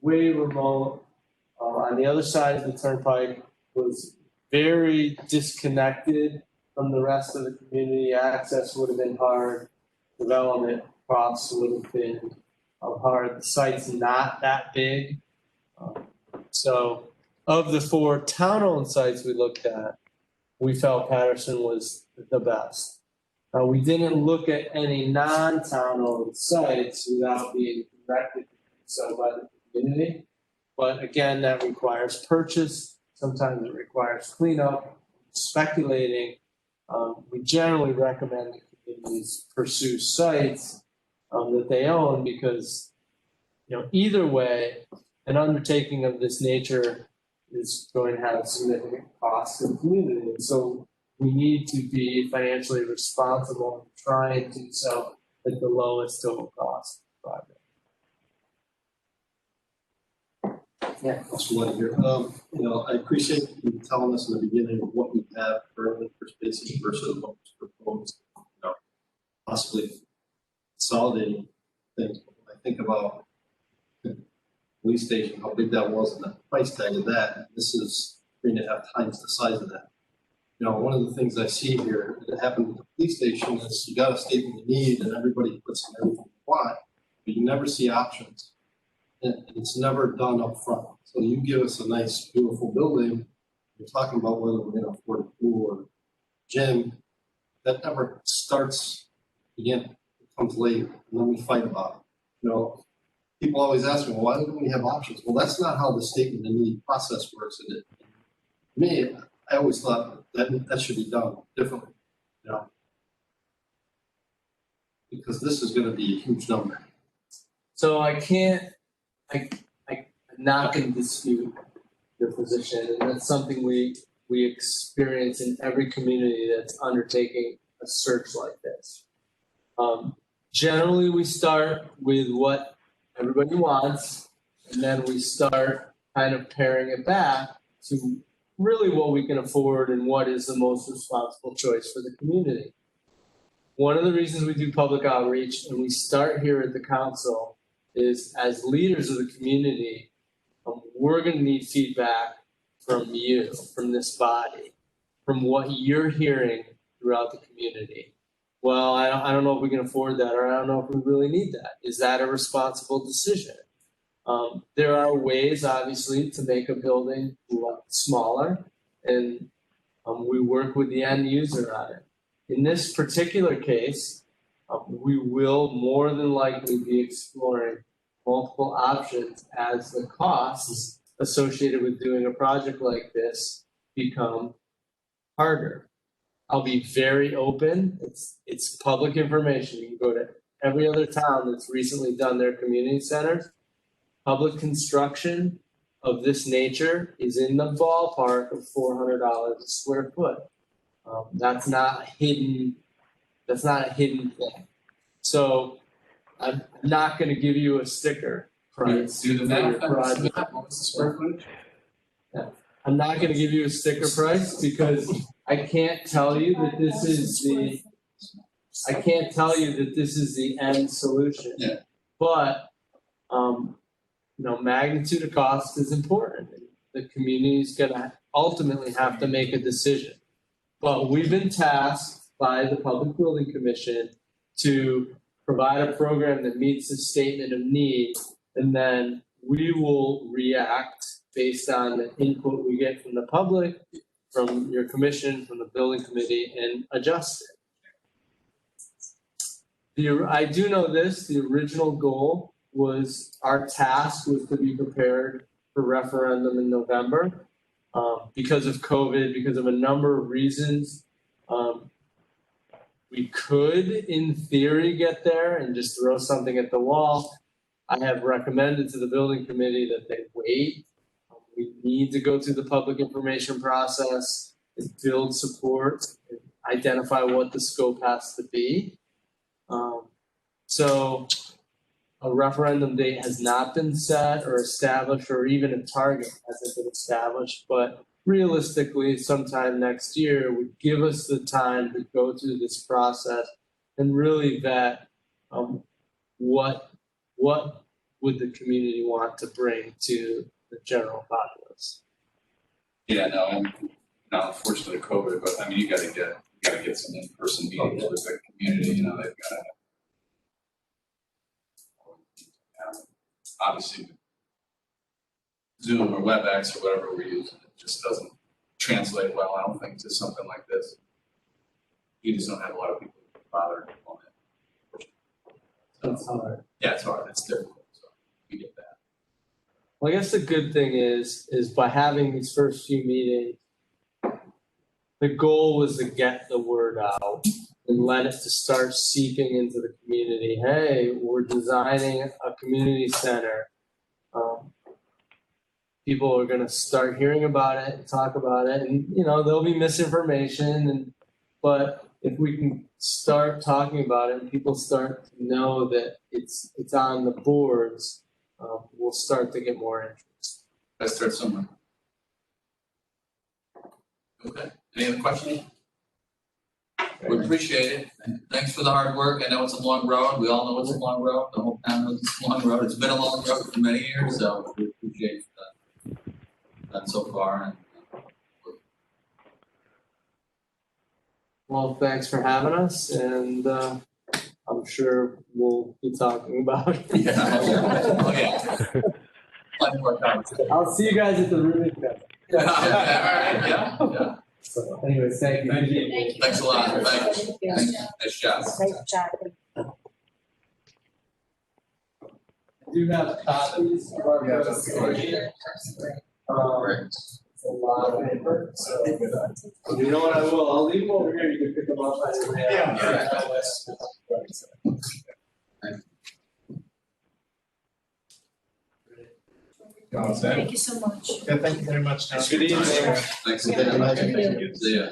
way remote. On the other side of the turnpike was very disconnected from the rest of the community. Access would have been hard. Development costs would have been hard. The site's not that big. So of the 4 town-owned sites we looked at, we felt Patterson was the best. We didn't look at any non-town-owned sites without being directed to do so by the community. But again, that requires purchase. Sometimes it requires cleanup, speculating. We generally recommend that communities pursue sites that they own because, either way, an undertaking of this nature is going to have significant costs to the community. And so we need to be financially responsible and try and do so at the lowest total cost project. Yeah, that's what I hear. I appreciate you telling us in the beginning of what we have currently for spaces versus what was proposed. Possibly consolidating things. When I think about the police station, how big that was, and the price tag of that. This is 3.5 times the size of that. One of the things I see here that happened with the police station is you got a statement of need, and everybody puts in everything you want, but you never see options. And it's never done up front. So you give us a nice, beautiful building, you're talking about whether we're going to afford a pool or gym. That never starts again. It comes later, and then we fight about it. People always ask me, well, why don't we have options? Well, that's not how the statement of need process works. And to me, I always thought that should be done differently. Because this is going to be a huge number. So I'm not going to dispute your position, and that's something we we experience in every community that's undertaking a search like this. Generally, we start with what everybody wants, and then we start kind of paring it back to really what we can afford and what is the most responsible choice for the community. One of the reasons we do public outreach and we start here at the council is as leaders of the community, we're going to need feedback from you, from this body, from what you're hearing throughout the community. Well, I don't know if we can afford that, or I don't know if we really need that. Is that a responsible decision? There are ways, obviously, to make a building smaller, and we work with the end user on it. In this particular case, we will more than likely be exploring multiple options as the costs associated with doing a project like this become harder. I'll be very open. It's public information. You can go to every other town that's recently done their community centers. Public construction of this nature is in the ballpark of $400 a square foot. That's not hidden. That's not a hidden thing. So I'm not going to give you a sticker price. Do the for your math. project. What's the square footage? I'm not going to give you a sticker price because I can't tell you that this is the. I can't tell you that this is the end solution. Yeah. But, magnitude of cost is important. The community's going to ultimately have to make a decision. But we've been tasked by the Public Building Commission to provide a program that meets the statement of need, and then we will react based on the input we get from the public, from your commission, from the building committee, and adjust it. I do know this, the original goal was, our task was to be prepared for referendum in November. Because of COVID, because of a number of reasons, we could, in theory, get there and just throw something at the wall. I have recommended to the building committee that they wait. We need to go through the public information process and build support, and identify what the scope has to be. So a referendum date has not been set or established, or even a target hasn't been established, but realistically, sometime next year would give us the time to go through this process and really vet what would the community want to bring to the general populace. Yeah, no, and not unfortunately COVID, but I mean, you gotta get some in-person meetings with the community, they've gotta. Obviously, Zoom or WebEx or whatever we're using, it just doesn't translate well, I don't think, to something like this. You just don't have a lot of people bothered on it. That's hard. Yeah, it's hard, it's difficult, so we get that. Well, I guess the good thing is by having these first few meetings, the goal was to get the word out and let it to start seeping into the community. Hey, we're designing a community center. People are going to start hearing about it and talk about it, and there'll be misinformation, but if we can start talking about it and people start to know that it's on the boards, we'll start to get more interest. Let's start somewhere. Okay, any other questions? We appreciate it. Thanks for the hard work. I know it's a long road. We all know it's a long road. The whole town knows it's a long road. It's been a long road for many years, so we appreciate that so far. Well, thanks for having us, and I'm sure we'll be talking about it. Yeah. Plenty more conversation. I'll see you guys at the Rubik Fest. All right, yeah. So, anyways, thank you. Thank you. Thanks a lot. Thanks. Thank you. Nice job. Great job. I do have copies of our Yeah, that's presentation. Great. It's a lot of paper, so you know what I will, I'll leave them over here, you can pick them up. You all set? Thank you so much. Yeah, thank you very much. Now. Good evening. Thanks Yeah, again. thank you. See ya.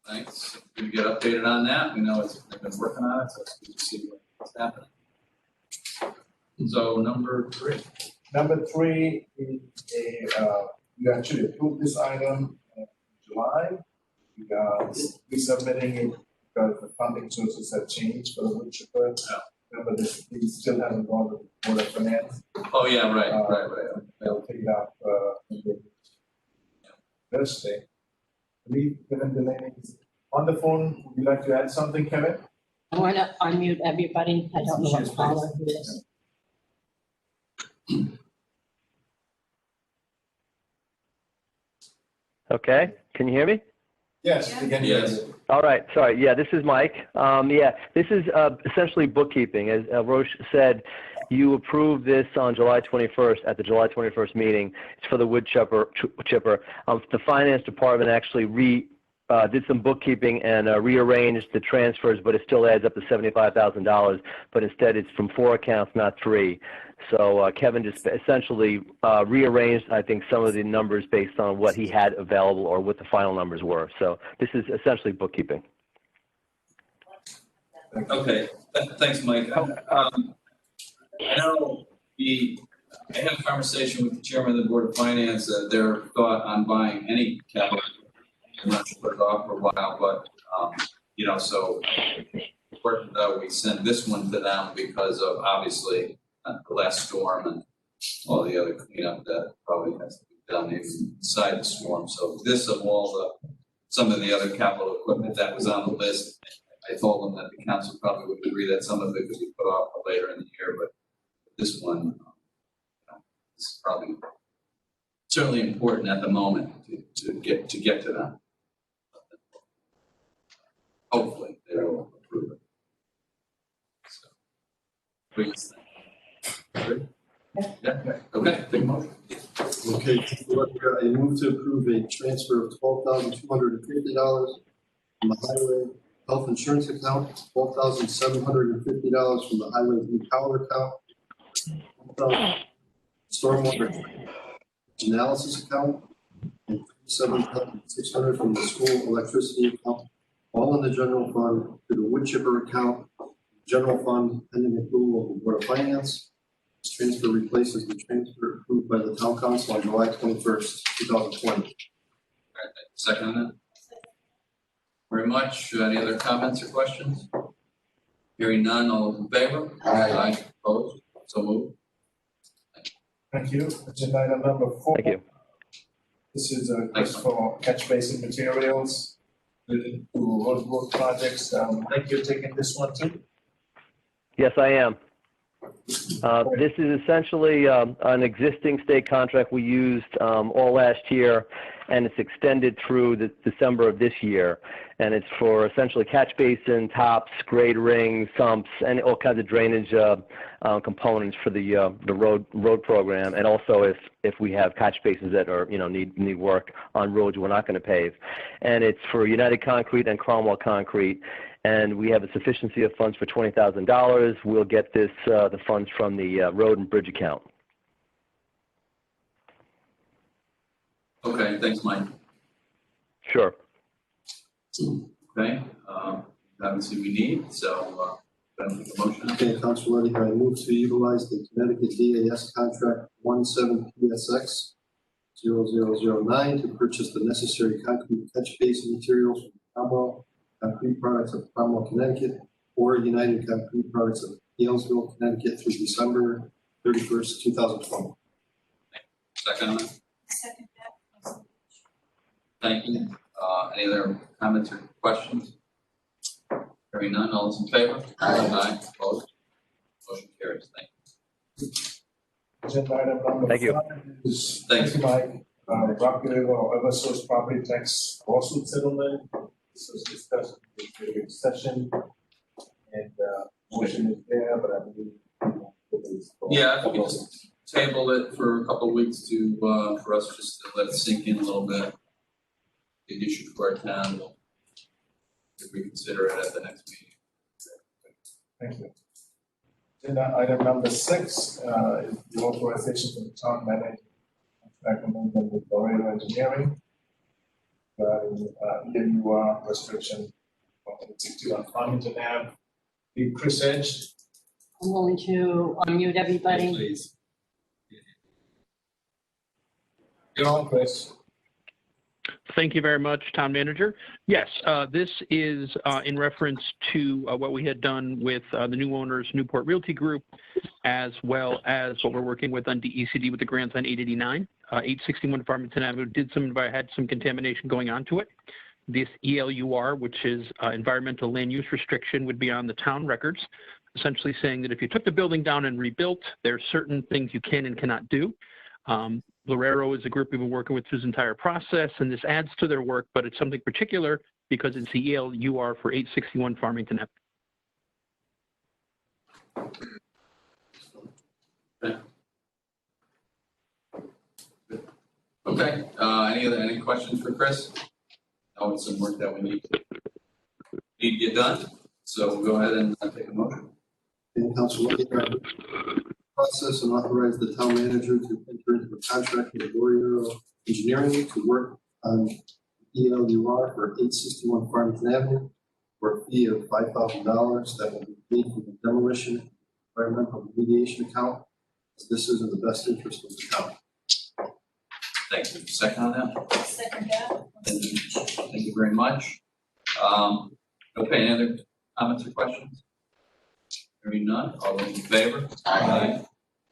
Thanks. Good to get updated on that. We know they've been working on it, so it's good to see what's happening. So number 3. Number 3 is you actually approved this item in July. We are resubmitting it because the funding sources have changed for the wood chipper. Remember, we still haven't gone to the Board of Finance. Oh, yeah, right. They'll take it out Thursday. I believe Kevin Delaney is on the phone. Would you like to add something, Kevin? I want to unmute everybody. I don't know what caller who is. Okay, can you hear me? Yes, we can hear Yes. you. All right, sorry. Yeah, this is Mike. This is essentially bookkeeping. As Roche said, you approved this on July 21st at the July 21st meeting. It's for the wood chipper. The finance department actually did some bookkeeping and rearranged the transfers, but it still adds up to $75,000. But instead, it's from 4 accounts, not 3. So Kevin just essentially rearranged, I think, some of the numbers based on what he had available or what the final numbers were. So this is essentially bookkeeping. Okay, thanks, Mike. I know I had a conversation with the chairman of the Board of Finance that their thought on buying any capital, I'm not sure, put it off for a while, but, so important though we send this one to them because of obviously the last storm and all the other cleanup that probably has to be done inside the storm. So this of all some of the other capital equipment that was on the list, I told them that the council probably would agree that some of it could be put off for later in the year, but this one is probably certainly important at the moment to get to them. Hopefully they will approve it. So, please. Good? Yeah. Okay. Take a motion. Okay, I move to approve a transfer of $12,250 from the highway health insurance account, $12,750 from the highway blue collar account, stormwater analysis account, and $7,600 from the school electricity account, all in the general fund, to the wood chipper account, general fund, pending approval of the Board of Finance. This transfer replaces the transfer approved by the town council on July 21st, 2020. All right, second on that. Very much. Any other comments or questions? Hearing none, all those in favor? Aye. Opposed? So moved. Thank you. Agenda item number 4. Thank you. This is a request for catch basin materials related to road projects. Mike, you're taking this one too? Yes, I am. This is essentially an existing state contract we used all last year, and it's extended through the December of this year. And it's for essentially catch basin, tops, grade rings, sumps, and all kinds of drainage components for the road program. And also if we have catch basins that are need work on roads we're not going to pave. And it's for United Concrete and Cromwell Concrete. And we have a sufficiency of funds for $20,000. We'll get the funds from the road and bridge account. Okay, thanks, Mike. Sure. Okay, obviously we need, so, motion. Okay, Council Reddy, I move to utilize the Connecticut DAS contract 17PSX 0009 to purchase the necessary concrete catch basin materials from Cromwell Concrete Products of Cromwell, Connecticut, or United Concrete Products of Galesville, Connecticut through December 31st, 2020. Second on that. Second that. Thank you. Any other comments or questions? Hearing none, all those in favor? Aye. Opposed? Motion carries. Thank you. Agenda item number Thank you. 5 is, Thanks. thank you, Mike. Rocky River or Eversource property tax lawsuit settlement. This was discussed in the previous session, and motion is there, but I believe it is. Yeah, I think we just table it for a couple of weeks for us just to let it sink in a little bit. The issue for our town, we'll, if we reconsider it at the next meeting. Thank you. Agenda item number 6 is the authorization for the town manager to recommend them with Laredo Engineering. EMUR restriction on 61 Farmington Ave. The Chris Edge. I'm going to unmute everybody. Please. You're on, Chris. Thank you very much, Town Manager. Yes, this is in reference to what we had done with the new owners, Newport Realty Group, as well as what we're working with on DECD with the grants on 889. 861 Farmington Avenue had some contamination going onto it. This ELUR, which is environmental land use restriction, would be on the town records, essentially saying that if you took the building down and rebuilt, there are certain things you can and cannot do. Lorero is a group we've been working with through this entire process, and this adds to their work, but it's something particular because it's the ELUR for 861 Farmington Avenue. Okay, any questions for Chris? Oh, it's some work that we need to get done, so we'll go ahead and take a motion. And Council Whitaker, process and authorize the town manager to enter into a contract with Laredo Engineering to work on ELUR for 861 Farmington Avenue for a fee of $5,000 that will be paid from the demolition environmental remediation account, as this is in the best interest of the town. Thank you. Second on that? Second that. Thank you very much. Okay, any other comments or questions? Hearing none, all those in favor? Aye.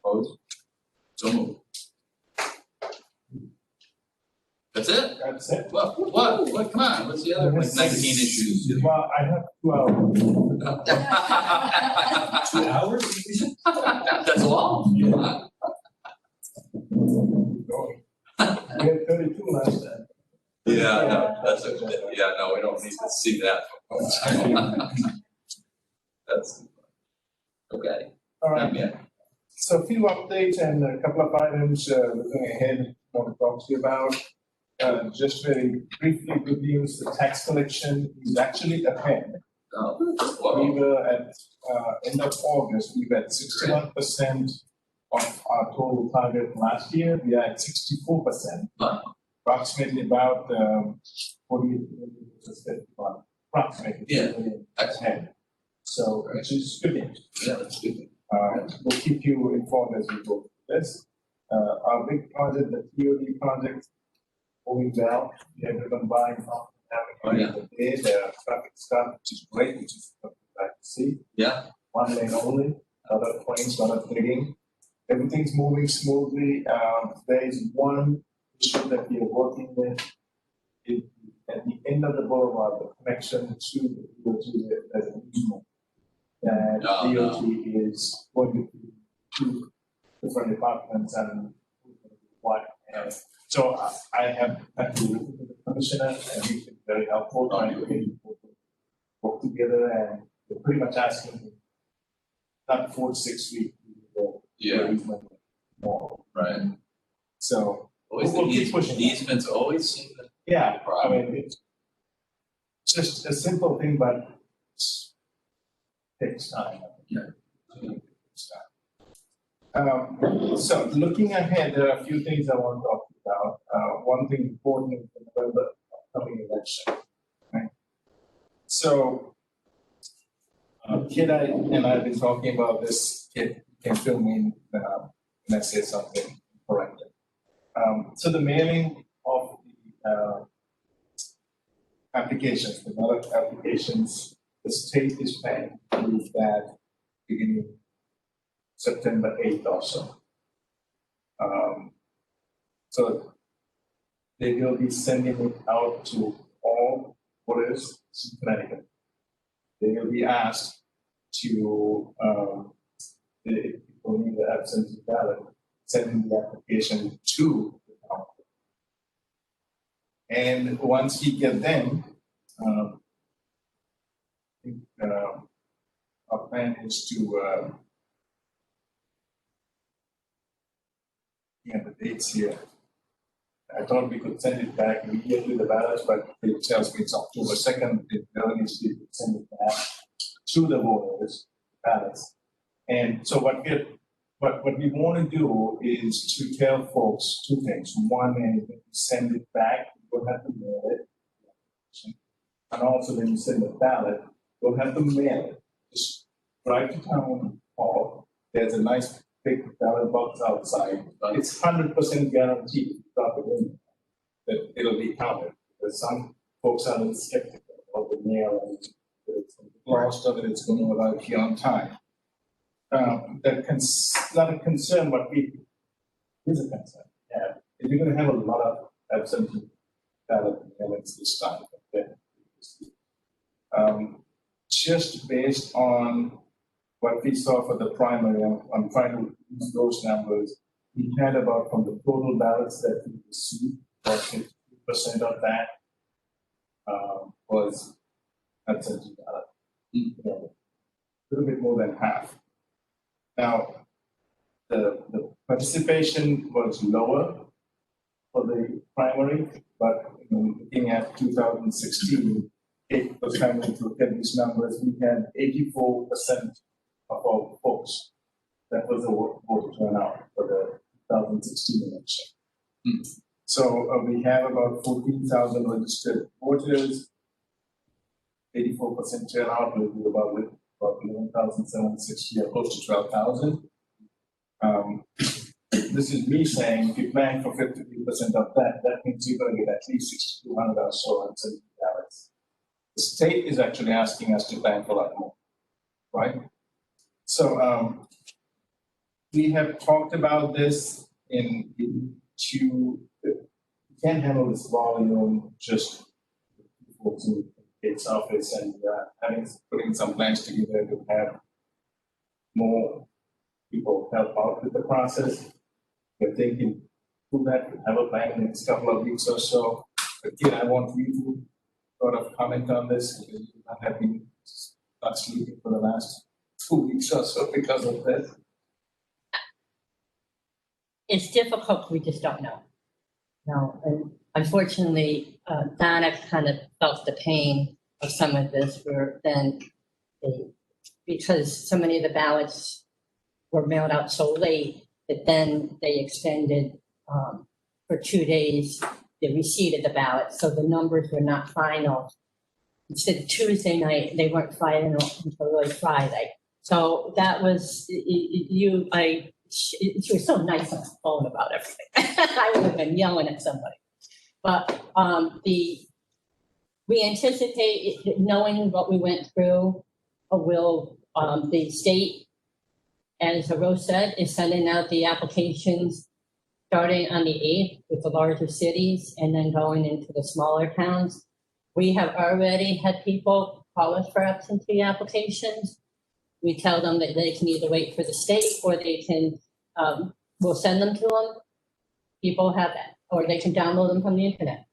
Opposed? So moved. That's it? That's it. What, come on, what's the other, like 19 issues? Well, I have 2 hours. 2 hours? That's all? Come on. We had 32 last time. Yeah, no, that's okay. Yeah, no, we don't need to see that. That's okay. All right. Yeah. So a few updates and a couple of items looking ahead, I want to talk to you about. Just very briefly, good news, the tax collection is actually ahead. We were at end of August, we were at 61% of our total target last year. We are at 64%. Approximately about 48 approximately. Yeah. Ahead. So, which is good news. Yeah, that's good. We'll keep you informed as we go through this. Our big project, the TOD project, moving well. We have been buying the day, the traffic stuff, which is great, which is what we like to see. Yeah. 1 lane only, other points, other digging. Everything's moving smoothly. There is one issue that we are working with. At the end of the boulevard, the connection to the DOT, there's an easement that DOT is going to two different departments and what. So I have had to listen to the commissioner, and he's been very helpful trying to get people to work together, and they're pretty much asking not 4 to 6 weeks. More. Right. So always we'll keep pushing. Easements always seem to. Yeah, I mean, it's just a simple thing, but it takes time. Yeah. So looking ahead, there are a few things I want to talk about. One thing important is the November upcoming election. Right? So, Kid and I have been talking about this. Kid can fill me in when I say something correct. So the mailing of the applications, the ballot applications, the state is planning to do that beginning September 8th or so. So they will be sending it out to all voters in Connecticut. They will be asked to, if people need the absentee ballot, send the application to the town. And once we get them, our plan is to, the dates here. I thought we could send it back immediately, the ballots, but it tells me it's October 2nd. It really needs to be sent it back to the voters, ballots, And so what we want to do is to tell folks two things. One is that we send it back, we'll have to mail it. And also when you send the ballot, we'll have to mail it. Just drive to town hall, there's a nice big ballot box outside. It's 100% guaranteed, drop it in, that it'll be counted. Because some folks are a little skeptical of the mail and the cost of it, it's going to arrive here on time. Not a concern, but is a concern. Yeah, if you're going to have a lot of absentee ballot ballots this time. Just based on what we saw for the primary, I'm trying to use those numbers. We had about, from the total ballots that we received, about 50% of that was absentee ballot. A little bit more than half. Now, the participation was lower for the primary, but looking at 2016, it was coming to look at these numbers, we had 84% of our folks. That was the voter turnout for the 2016 election. So we have about 14,000 registered voters. 84% turnout will be about 11,760 or close to 12,000. This is me saying if you plan for 53% of that, that means you're going to get at least 6,200 or so absentee ballots. The state is actually asking us to plan for a lot more, right? So we have talked about this in you can't handle this volume just folks in Kate's office and putting some plans together to have more people help out with the process. We're thinking through that, we have a plan in the next couple of weeks or so. But again, I want you to sort of comment on this because you have been not sleeping for the last 2 weeks or so because of this. It's difficult, we just don't know. No, and unfortunately, Donna kind of felt the pain of some of this because so many of the ballots were mailed out so late that then they extended for 2 days the receipt of the ballot, so the numbers were not final. Instead of Tuesday night, they weren't final until really Friday. So that was, she was so nice on the phone about everything. I would have been yelling at somebody. But we anticipate, knowing what we went through, the state, as Rose said, is sending out the applications starting on the 8th with the larger cities and then going into the smaller towns. We have already had people call us for absentee applications. We tell them that they can either wait for the state or they can, we'll send them to them. People have that, or they can download them from the internet.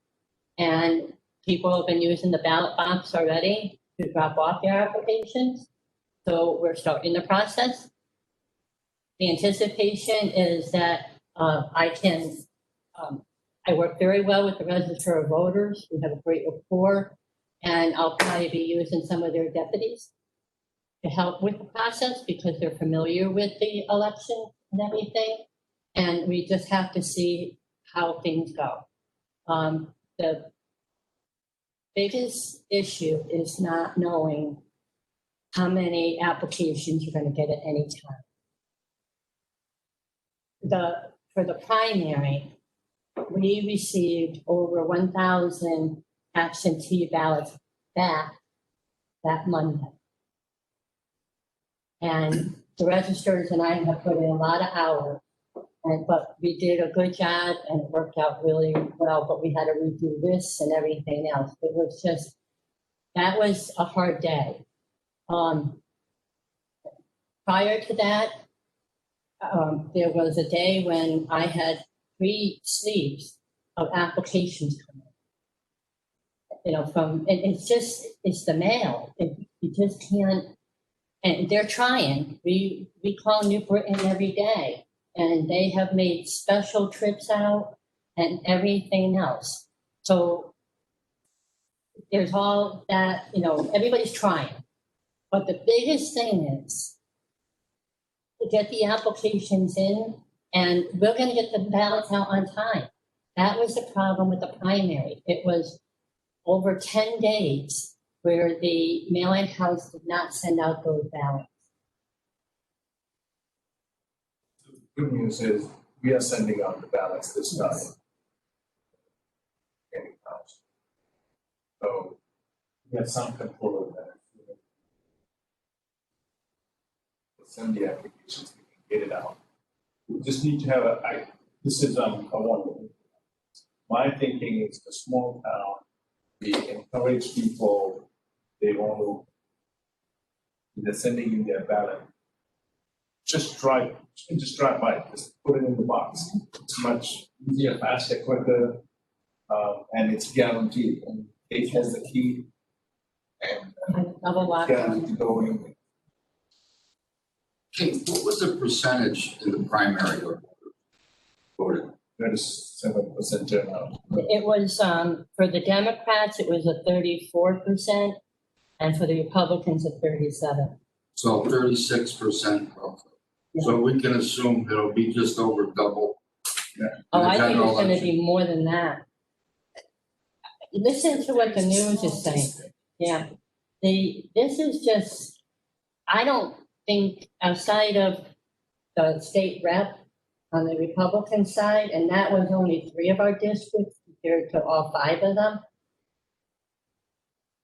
And people have been using the ballot box already to drop off their applications. So we're starting the process. The anticipation is that I work very well with the Register of Voters. We have a great rapport, and I'll probably be using some of their deputies to help with the process because they're familiar with the election and everything. And we just have to see how things go. The biggest issue is not knowing how many applications you're going to get at any time. For the primary, we received over 1,000 absentee ballots back that Monday. And the registrars and I have put in a lot of hours, but we did a good job and it worked out really well, but we had to redo this and everything else. It was just, that was a hard day. Prior to that, there was a day when I had 3 sleeves of applications coming. And it's the mail. You just can't, and they're trying. We call New Britain every day, and they have made special trips out and everything else. So there's all that, everybody's trying. But the biggest thing is to get the applications in, and we're gonna get the ballots out on time. That was the problem with the primary. It was over 10 days where the mailing house did not send out those ballots. Good news is, we are sending out the ballots this time. So, we have some control of that. We'll send the applications, we can get it out. We just need to have this is, a one. My thinking is a small town, we encourage people, they want to, they're sending in their ballot. Just drive by, just put it in the box. It's much easier, faster, quicker, and it's guaranteed. And it has the key and Double lock. guaranteed to go in. Okay, what was the percentage in the primary voted? 37% turnout. It was, for the Democrats, it was a 34%, and for the Republicans, a 37%. So 36% roughly. So we can assume it'll be just over double. Oh, I The think general it's gonna election. be more than that. Listen to what the news is saying. Yeah, this is just, I don't think outside of the state rep on the Republican side, and that was only 3 of our districts compared to all 5 of them.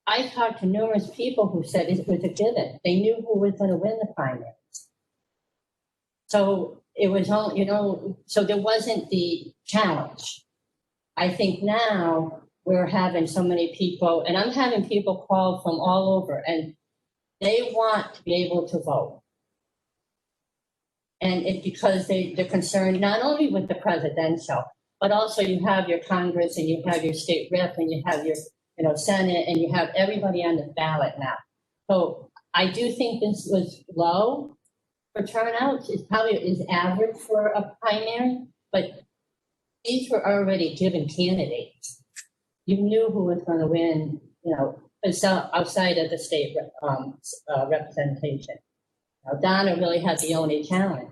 I talked to numerous people who said it was a given. They knew who was gonna win the primary. So it was all, so there wasn't the challenge. I think now we're having so many people, and I'm having people call from all over, and they want to be able to vote. And it's because they're concerned not only with the presidential, but also you have your Congress and you have your state rep and you have your, Senate, and you have everybody on the ballot now. So I do think this was low for turnout. It's probably is average for a primary, but these were already given candidates. You knew who was going to win, outside of the state representation. Now, Donna really had the only challenge.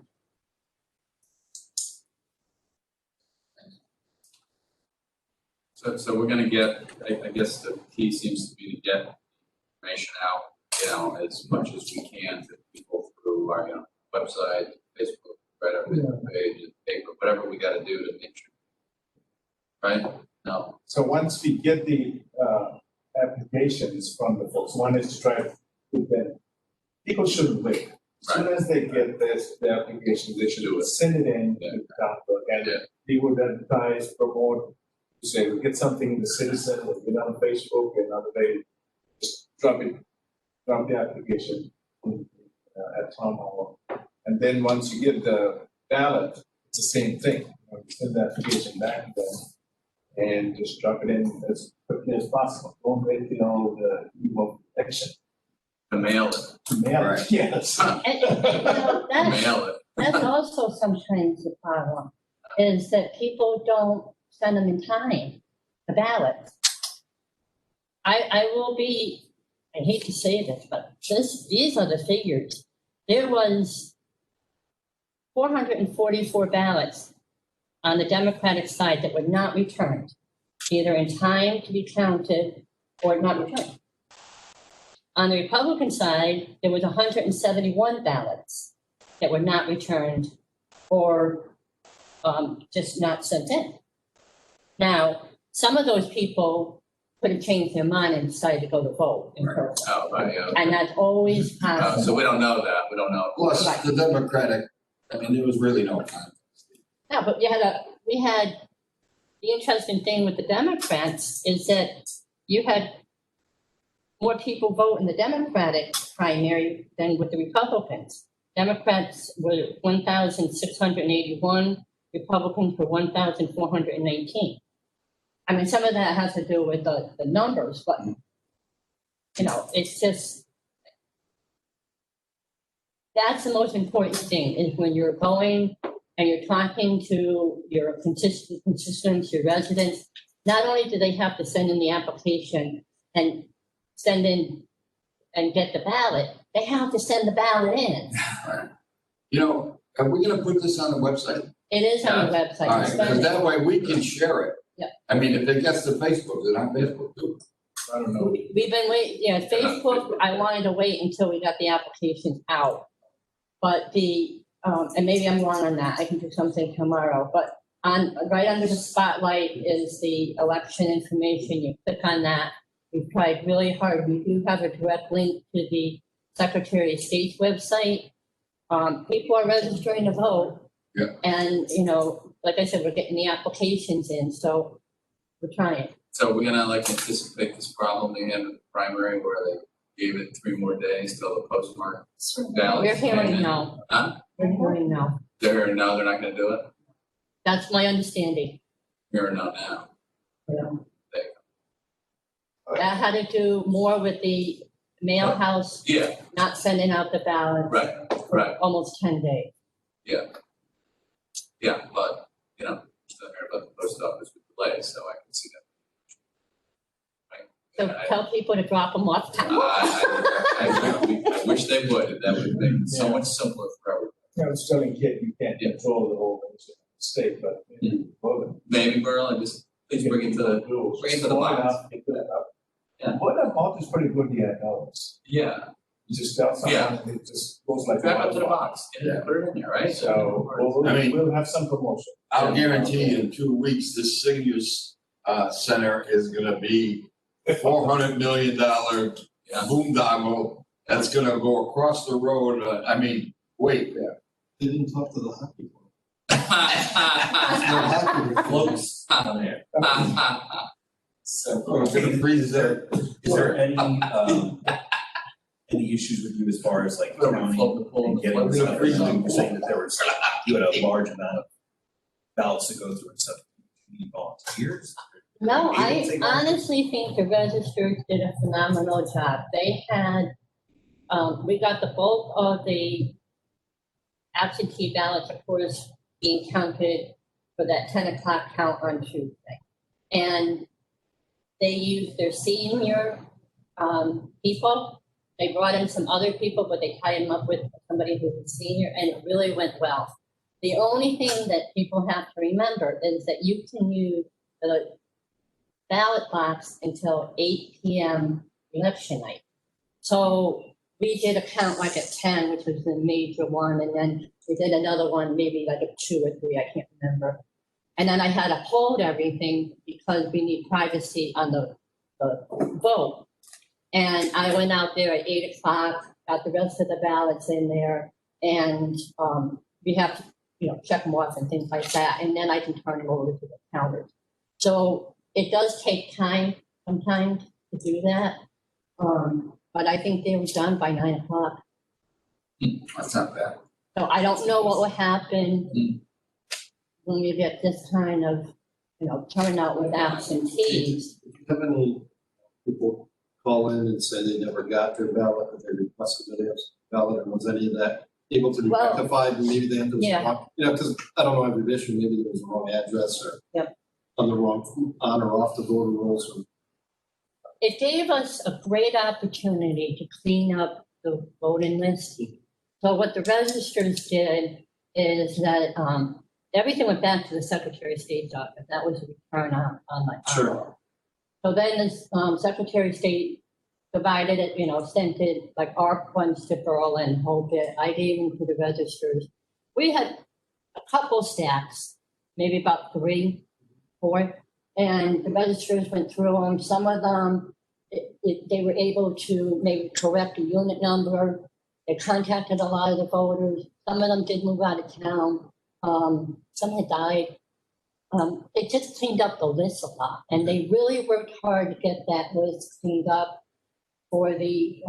So we're gonna get, I guess the key seems to be to get information out, as much as we can to people through our, website, Facebook, whatever, page, paper, whatever we gotta do to make sure. Right? No. So once we get the applications from the folks, one is to try to put them, people shouldn't wait. As soon as they get the application, they should send it in to the town clerk, and we would advertise, promote, say, we get something in the Citizen, or get on Facebook, and another day, just drop the application at town hall. And then once you get the ballot, it's the same thing. Send the application back to them and just drop it in as quickly as possible. Don't wait till the eve of election. To mail it. To mail it, Right. yes. And, Mail it. that's also sometimes the problem, is that people don't send them in time, the ballots. I will be, I hate to say this, but these are the figures. There was 444 ballots on the Democratic side that were not returned, either in time to be counted or not returned. On the Republican side, there was 171 ballots that were not returned or just not sent in. Now, some of those people could have changed their mind and decided to go to vote in person. Oh, right, yeah. And that's always possible. So we don't know that, we don't know. Plus, the Democratic, there was really no time. No, but we had the interesting thing with the Democrats is that you had more people vote in the Democratic primary than with the Republicans. Democrats were 1,681, Republicans were 1,418. I mean, some of that has to do with the numbers, but, it's just, that's the most important thing, is when you're going and you're talking to your constituents, your residents, not only do they have to send in the application and send in and get the ballot, they have to send the ballot in. Right. You know, are we gonna put this on the website? It is on the All website. right, It's because been- that way we can share it. Yep. I mean, if it gets to Facebook, then on Facebook too. I don't know. We've been waiting, yeah, Facebook, I wanted to wait until we got the applications out. But and maybe I'm wrong on that, I can do something tomorrow, but right under the spotlight is the election information, you click on that. We've tried really hard, we do have a direct link to the Secretary of State's website. People are registering to vote. Yeah. And, like I said, we're getting the applications in, so we're trying. So we're gonna like anticipate this problem again with the primary where they gave it 3 more days till the postmark ballot. We're hearing no. Huh? We're hearing no. They're not gonna do it? That's my understanding. You're not now. That had to do more with the mail house Yeah, not sending out the ballot right, for almost 10 days. yeah, but, I heard about the post office with delay, so I can see that. So Right. tell people to drop them off. I wish they would, that would make it so much simpler for everyone. I was telling Kit, you can't control the whole state, but. Maybe Berlin, just please bring it to the box. Yeah. What about is pretty good here, Yeah, you just tell someone, and it just goes like. grab it to the box, and put it in there, right? So, I mean- we'll have some promotion. I'll guarantee you in 2 weeks, this seniors, center is gonna be $400 million boondoggle that's gonna go across the road. I mean, wait there. They didn't talk to the hockey. Close on there. We're gonna freeze there. Is there any issues with you as far as like counting and getting stuff? You were saying that there was, you had a large amount of ballots to go through and stuff. You need volunteers? No, Able to I take on? honestly think the registrars did a phenomenal job. They had, we got the bulk of the absentee ballots, of course, being counted for that 10 o'clock count on Tuesday. And they used their senior people. They brought in some other people, but they tied them up with somebody who was senior, and it really went well. The only thing that people have to remember is that you can use the ballot box until 8 p.m. election night. So we did a count like at 10, which was the major one, and then we did another one, maybe like at 2 or 3, I can't remember. And then I had to hold everything because we need privacy on the vote. And I went out there at 8 o'clock, got the rest of the ballots in there, and we have to, check them off and things like that. And then I can turn them over to the counters. So it does take time sometimes to do that. But I think they were done by 9 o'clock. That's not bad. So I don't know what will happen when you get this kind of, turnout with absentees. If you have any people call in and say they never got their ballot, that they requested their ballot, and was any of that able to be Well, rectified, and maybe they had to. yeah. Because I don't know every issue, maybe there was a wrong address or. Yep. On the wrong, on or off the voter rolls, or It gave us a great opportunity to clean up the voting list. So what the registers did is that everything went back to the Secretary of State's office. That was a return on my. Sure. So then the Secretary of State divided it, sent it like ARC ones to Berlin, Holbit. I gave them to the registers. We had a couple stacks, maybe about 3, 4, and the registers went through them. Some of them, they were able to maybe correct the unit number. They contacted a lot of the voters. Some of them did move out of town. Some had died. It just cleaned up the list a lot, and they really worked hard to get that list cleaned up for the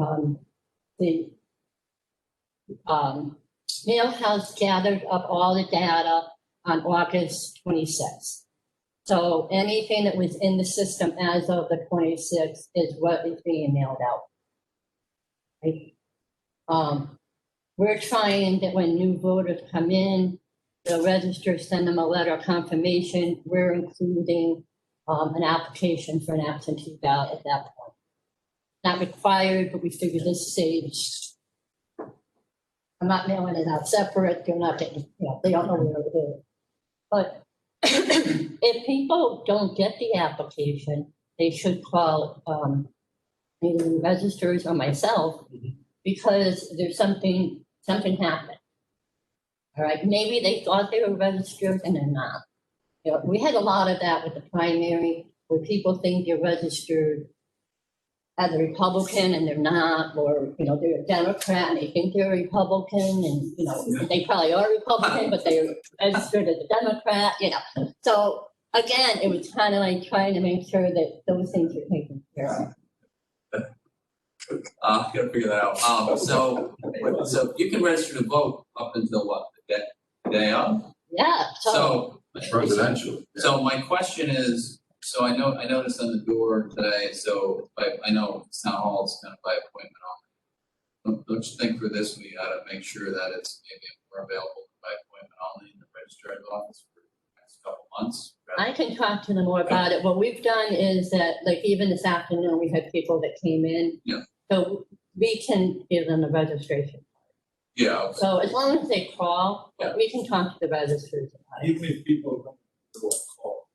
mail house gathered up all the data on August 26th. So anything that was in the system as of the 26th is what is being mailed out. Right? We're trying that when new voters come in, the registers send them a letter of confirmation. We're including an application for an absentee ballot at that point. Not required, but we figured this saves I'm not mailing it out separate, they're not getting, they don't know where it is. But if people don't get the application, they should call, either the registers or myself, because there's something happened. All right, maybe they thought they were registered and they're not. We had a lot of that with the primary, where people think they're registered as a Republican and they're not, or, they're a Democrat and they think they're a Republican and, they probably are Republican, but they're registered as a Democrat, So again, it was kind of like trying to make sure that those things are taken care of. Gotta figure that out. So you can register to vote up until what, the day of? Yeah, So. Presidential. So my question is, so I noticed on the door today, so I know town hall is kind of by appointment only. Don't you think for this, we ought to make sure that it's maybe more available by appointment only in the registrar's office for the next couple months? I can talk to them more about it. What we've done is that, like, even this afternoon, we had people that came in. Yeah. So we can give them the registration. Yeah. Okay. So as long as they call, we can talk to the registrars about it. Even if people don't do a call.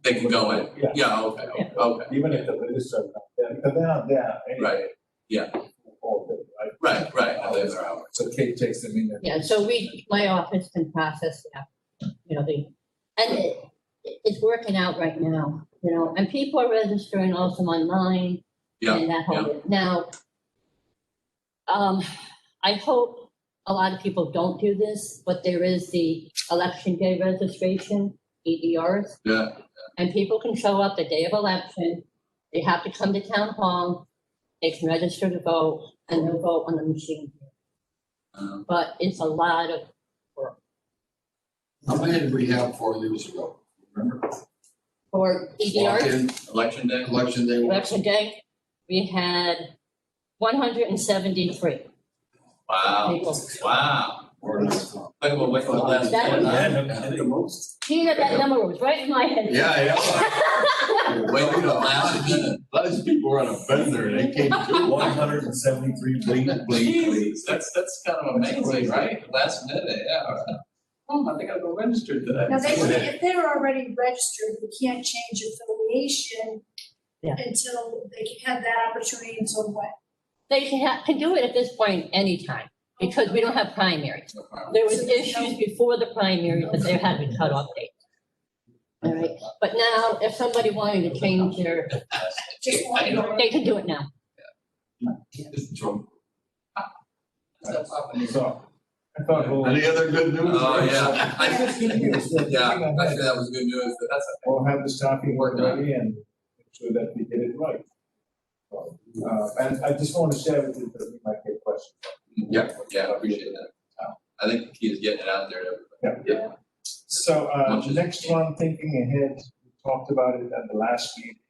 They can go in. Yeah. Yeah. Okay. Even if the register is not there, because they're not there anyway. Right. Yeah. All day, right? Right. Hours are hours. So Kate takes them in. Yeah, so my office can process that, it's working out right now, and people are registering also online. Yeah. And that whole, now, I hope a lot of people don't do this, but there is the election day registration, EDRs. Yeah. And people can show up the day of election, they have to come to town hall, they can register to vote, and they'll vote on the machine. But it's a lot of work. How many did we have 4 years ago? Remember? For Walk EDRs, in, Election day. election day. election day, we had 173 Wow. people. Wow. Wait for the last. That- The most. Tina, that number was right in my head. Yeah. Wait for the last minute. Those people were on a bender and they came to 173 blatant. Jeez, that's kind of amazing, right? Last minute, yeah. I think I'll go register today. Now, if they're already registered, we can't change affiliation Yeah. until they can have that opportunity until what? They can do it at this point anytime, because we don't have primaries. No problem. There was issues before the primaries that they're having cutoff dates. All right, but now if somebody wanted to change their, Just one. they can do it now. So, I thought, well. Any other good news? Oh, yeah. That's good news. Yeah, actually, that was good news, but that's We'll have the staffing work ready and make sure that we get it right. So, and I just want to share with you that we might get questions. Yeah, I appreciate that. I think the key is getting it out there to everybody. Yeah. So, next one, thinking ahead, we talked about it at the last meeting,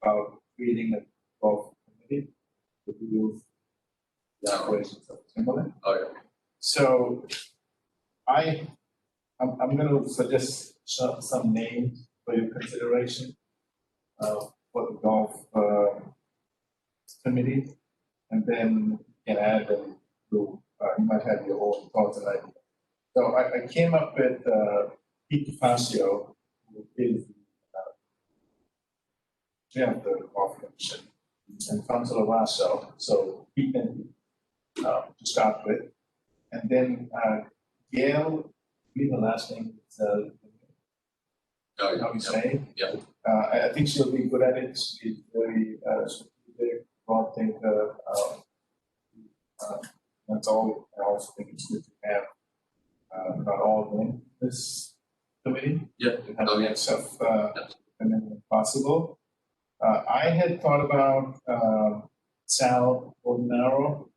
about creating a golf committee to do the operations of Timberland. Oh, yeah. So I'm gonna suggest some names for your consideration for the golf committee, and then you can add them to, you might have your own thoughts and ideas. So I came up with Pete Facio, who is chair of the golf commission, and Councilor Rasso. So Pete and to start with. And then Gail, read the last name, how we say? Yeah. I think she'll be good at it. She's very strategic, broad thinker. That's all. I also think it's good to have not all in this committee. Yeah. To have Oh, the yeah. mix of when possible. I had thought about Sal Ordinaro.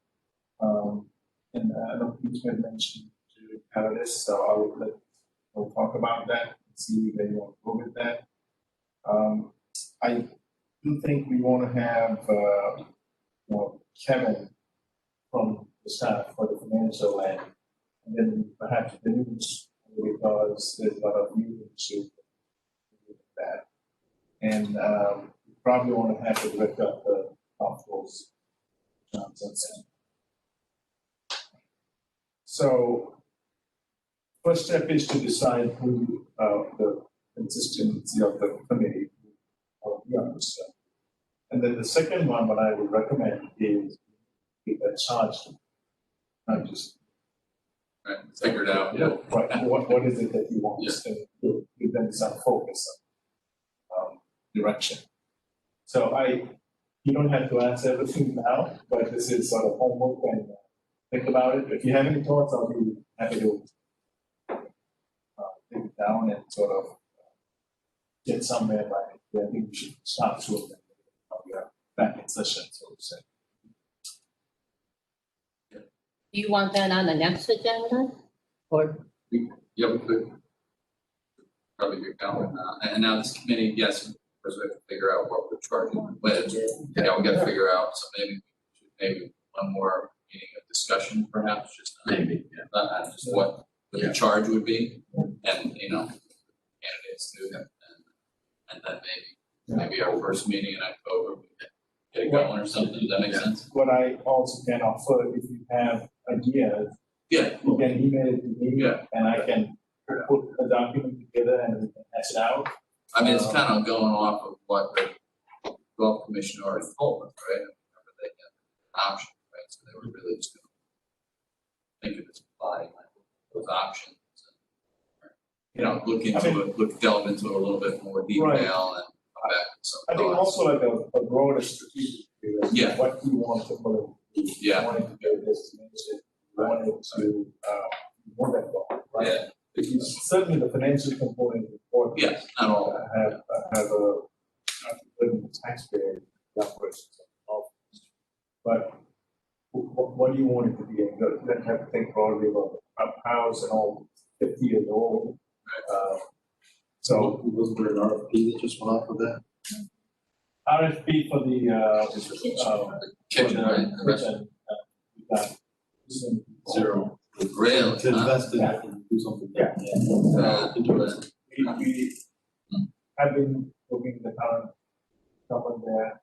And I know Pete had mentioned to have this, so we'll talk about that and see where you want to go with that. I do think we want to have, Kevin from the staff for the financial end, and then perhaps the news, because there's a lot of news to that. And we probably want to have the director of the golf course, Johnson. So first step is to decide who, the consistency of the committee, or the others. And then the second one, what I would recommend is give a charge, not just, Right, figure it out, yeah. what is it that you want us to do, give them some focus, direction. So you don't have to answer everything now, but this is sort of homework and think about it. If you have any thoughts, I'll be happy to take it down and sort of get somewhere by, I think we should start soon. We are back in session, so to say. Do you want that on the next agenda? Or, Yeah, we could probably get going. And now this committee, yes, first we have to figure out what we're charging with. Yeah, we gotta figure out, so maybe one more meeting of discussion perhaps, just Maybe, just what the charge would be, and, you know, candidates do that, and then maybe our first meeting in October, we can get it going or something. Does that make sense? What I also can offer, if you have ideas, Yeah. you can email it to me. Yeah. And I can put a document together and we can hash it out. I mean, it's kind of going off of what the golf commission already told us, right? Remember they had an option, right? So they were really just going to think of it applying those options. You know, delve into it a little bit more detail and come back with some I think thoughts. also like a broader strategic view, as to Yeah. what you want to put in. Yeah. Wanting to do this, wanting to, more than goal, right? Yeah. Because certainly the financial component is important. Yes, not all. Have a taxpayer, the operations of. But what do you want it to be? You don't have to think broadly about the house and all 50 years old. So Was there an RFP that just went off of that? RFP for the, Kitchen, for right? the kitchen, we got Zero. Really? To Huh? invest in it and do something. Yeah. Interesting. We have been looking at the current someone there.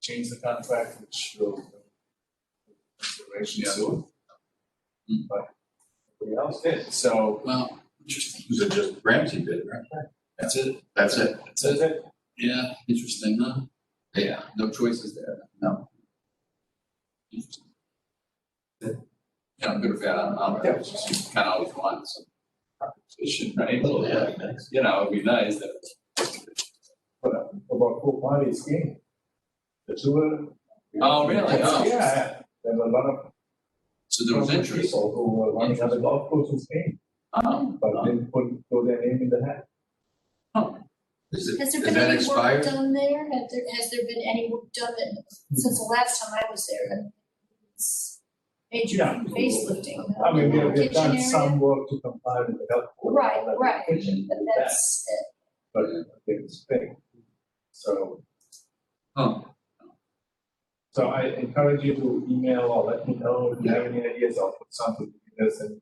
Change the contract, which will consideration Yeah. soon. But nobody else did, so. Well, interesting. Was it just Ramsey did, right? That's it. That's it. That's it. Yeah, interesting, huh? Yeah, no choices there. No. Interesting. Yeah, I'm good with that. I'm just kind of always want some competition, right? You know, it'd be nice that. But about full parties game. The tour. Oh, really? Oh. Yeah, there were a lot of. So there was interest. People who were running other golf courses game, Oh. but didn't put their name in the hat. Is Has there is been that any work expired? done there? Has there been any work done since the last time I was there? And it's major Yeah. facelifting. I mean, we've Kitchen done area? some work to comply with the health code. Right, all that right, kitchen, but do that, that's it. But it's big. So I encourage you to email or let me know if you have any ideas. I'll put something together and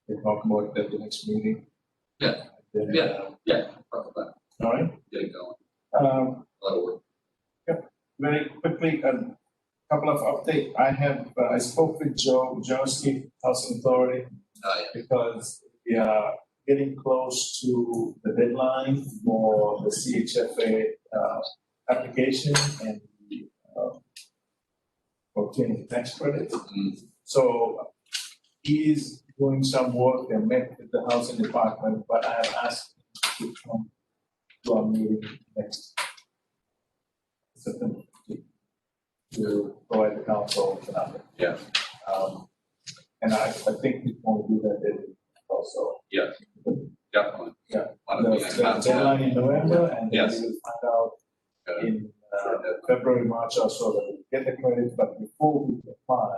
we'll talk about it at the next meeting. Yeah. Then, Yeah. Talk about it. All right. Get it going. A A lot of work. very quickly, a couple of updates. I spoke with Joe Jonesky, Housing Authority, Yeah. because we are getting close to the deadline for the CHFA application and obtaining tax credits. So he's doing some work and met with the housing department, but I have asked him to come to our meeting next September 15th to provide the council with an update. Yeah. And I think we want to do that then also. Yeah. Definitely. Yeah. Want to be in The contact. deadline in November, and then Yes. we will find out Okay. in February, March or so that we get the credit, but before we apply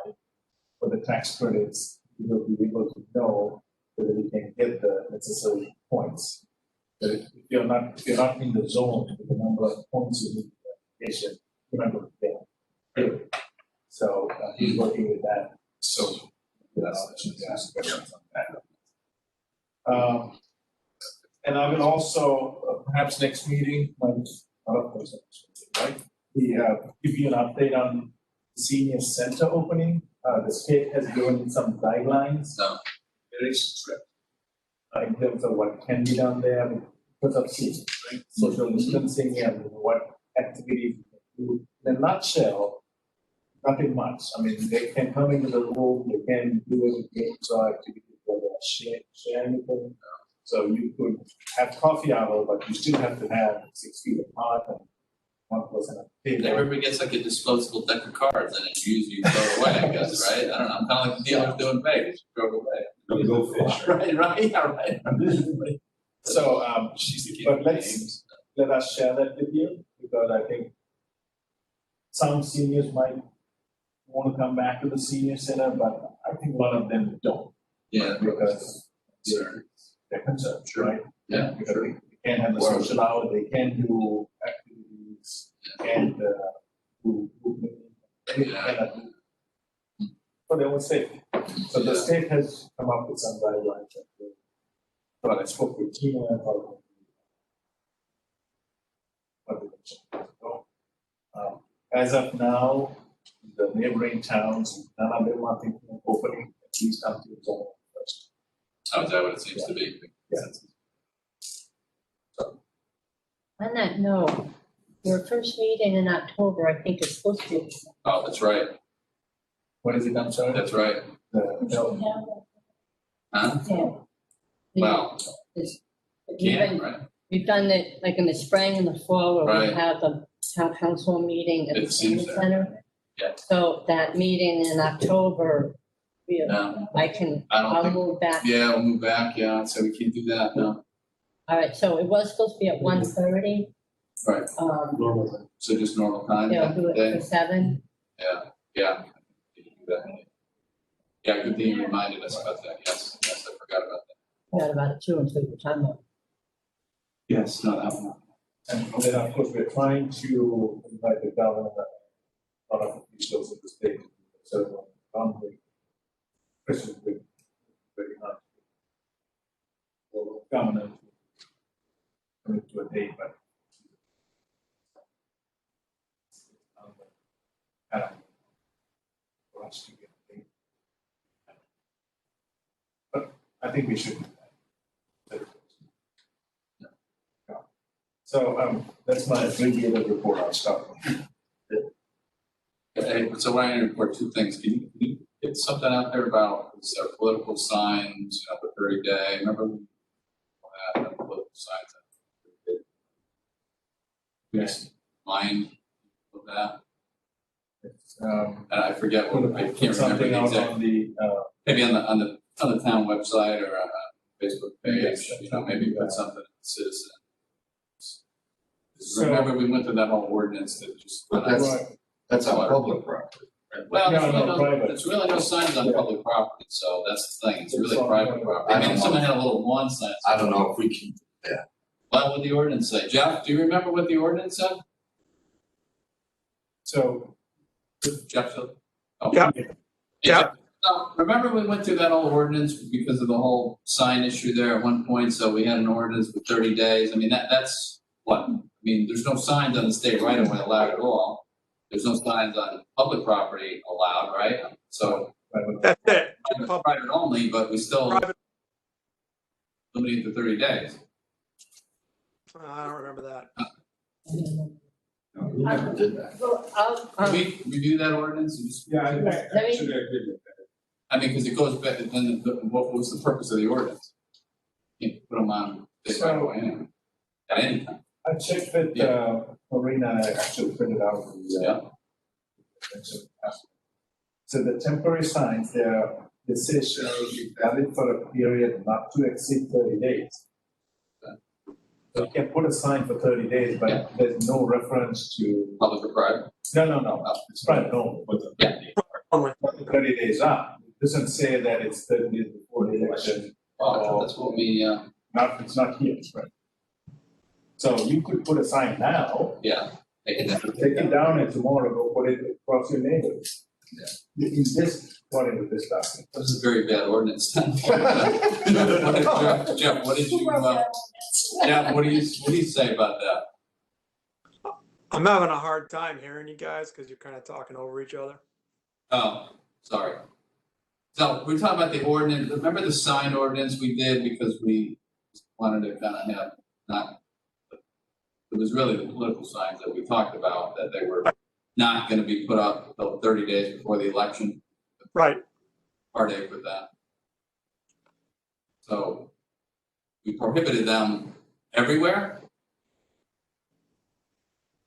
for the tax credits, we will be able to know whether we can get the necessary points. But if you're not in the zone with the number of points you need for the application, you're not going to get it. So he's working with that, so that's ask questions on that. And I will also, perhaps next meeting, right? We give you an update on the senior center opening. the state has given some guidelines. No. Very strict. In terms of what can be done there because of safety, right? Social distancing and what activities you can do. In a nutshell, nothing much. I mean, they can come into the room, they can do any games or activities, whether share anything. So you could have coffee hour, but you still have to have 6 feet apart and one person at the table. Everybody gets like a disposable deck of cards and it's used, you throw it away, I guess, right? I don't know, I'm kind of like the dealers doing Vegas, you throw it away. Go fish. Right, yeah, right. So, She's the kid but of let's, games. let us share that with you, because I think some seniors might want to come back to the senior center, but I think a lot of them don't. Yeah, Because sure. they're concerned, Sure. right? Yeah, Because they can't have the social hour, they can't do activities, and, do, anything Yeah. cannot do. For their own safety. So the Yeah. state has come up with some guidelines. But I spoke with Tina about. As of now, the neighboring towns, none of them are thinking of opening, at least until January first. Oh, is that what it seems to be? Yeah. On that note, your first meeting in October, I think is supposed to be. Oh, that's right, What is it, I'm sorry? that's right. No, Huh? Yeah. Wow, We've can, been- right? We've done it like in the spring and the fall, where we Right. have the town council meeting at It the senior seems that. center. Yeah. So that meeting in October, Yeah. I can, I don't I'll think, move back. yeah, we'll move back, yeah, so we can't do that, no. All right, so it was supposed to be at 1:30. Right, Um, so just normal time, they'll that do it day? for 7. Yeah. Yeah, good thing you reminded us about that, yes, I forgot about that. We got about 2 and 3 time up. Yes, no, that one. and then of course, we're trying to invite the governor, a lot of officials of the state, so on the Christmas week, very much. Well, governor coming to a date, but. For us to get a date. But I think we should. Do that. Yeah. So, that's my abbreviated report, I'll start. Hey, so when I report 2 things, can you get something out there about political signs, the 30-day, remember? When we had political signs. Yes. Mind of that, and I forget what, I can't remember Something the out exact, on the, maybe on the town website or Facebook page, Yes, maybe put something in Citizen. So- Remember, we went through that whole ordinance that just. But that's, right, that's on public property. Well, No, there's really no, no, private. there's really no signs on Yeah. public property, so that's the thing, it's really It's on private private. property. I mean, if someone had a little lawn sign. I don't know if we can, What would the ordinance say? Jeff, do you remember what the ordinance said? so. Jeff? Oh. Yeah. Yeah. Remember we went through that whole ordinance because of the whole sign issue there at one point, so we had an ordinance for 30 days, I mean, that's what? I mean, there's no signs on the state right of way allowed at all. There's no signs on public property allowed, right? So, That's it. private only, but we still Private. limited to 30 days. I don't remember that. no, we never did that. Well, I'll, Can we review that ordinance and just? Yeah, I Let me- actually agree with that. I mean, because it goes back, then what was the purpose of the ordinance? You can't put them on state right away anyway, at any time. I checked with, Marina, I actually printed out the, So the temporary signs, they say shall be valid for a period not to exceed 30 days. So you can put a sign for 30 days, but Yeah. there's no reference to, Public or private? no, it's private only. Yeah. What the 30 days are, it doesn't say that it's 30 days before the election. Oh, that's what we, It's not here, right? So you could put a sign now, yeah. They can- take it down and tomorrow go put it across your neighbors. Yeah. Is this, according to this document? This is a very bad ordinance. Jeff, what did you, Jeff, what do you say about that? I'm having a hard time hearing you guys because you're kind of talking over each other. Oh, Sorry. So we're talking about the ordinance, remember the sign ordinance we did because we wanted to kind of have not, it was really the political signs that we talked about, that they were not gonna be put up until 30 days before the election. Right. Heartache with that. So we prohibited them everywhere.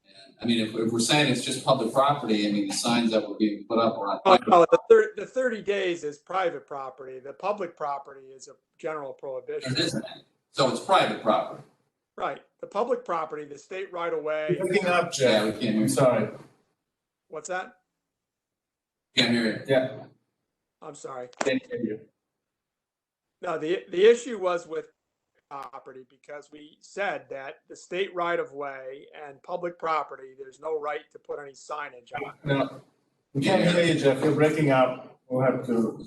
And I mean, if we're saying it's just public property, I mean, the signs that were being put up were on Oh, private. no, the 30 days is private property. The public property is a general prohibition. It isn't. So it's private property. Right. The public property, the state right of way. You're picking up, Yeah, Jeff. we can't hear I'm you. sorry. What's that? Can't hear you. Yeah, I'm sorry. can't hear you. No, the issue was with property because we said that the state right of way and public property, there's no right to put any signage on. No, we can't hear you, Jeff. You're breaking up. We'll have to.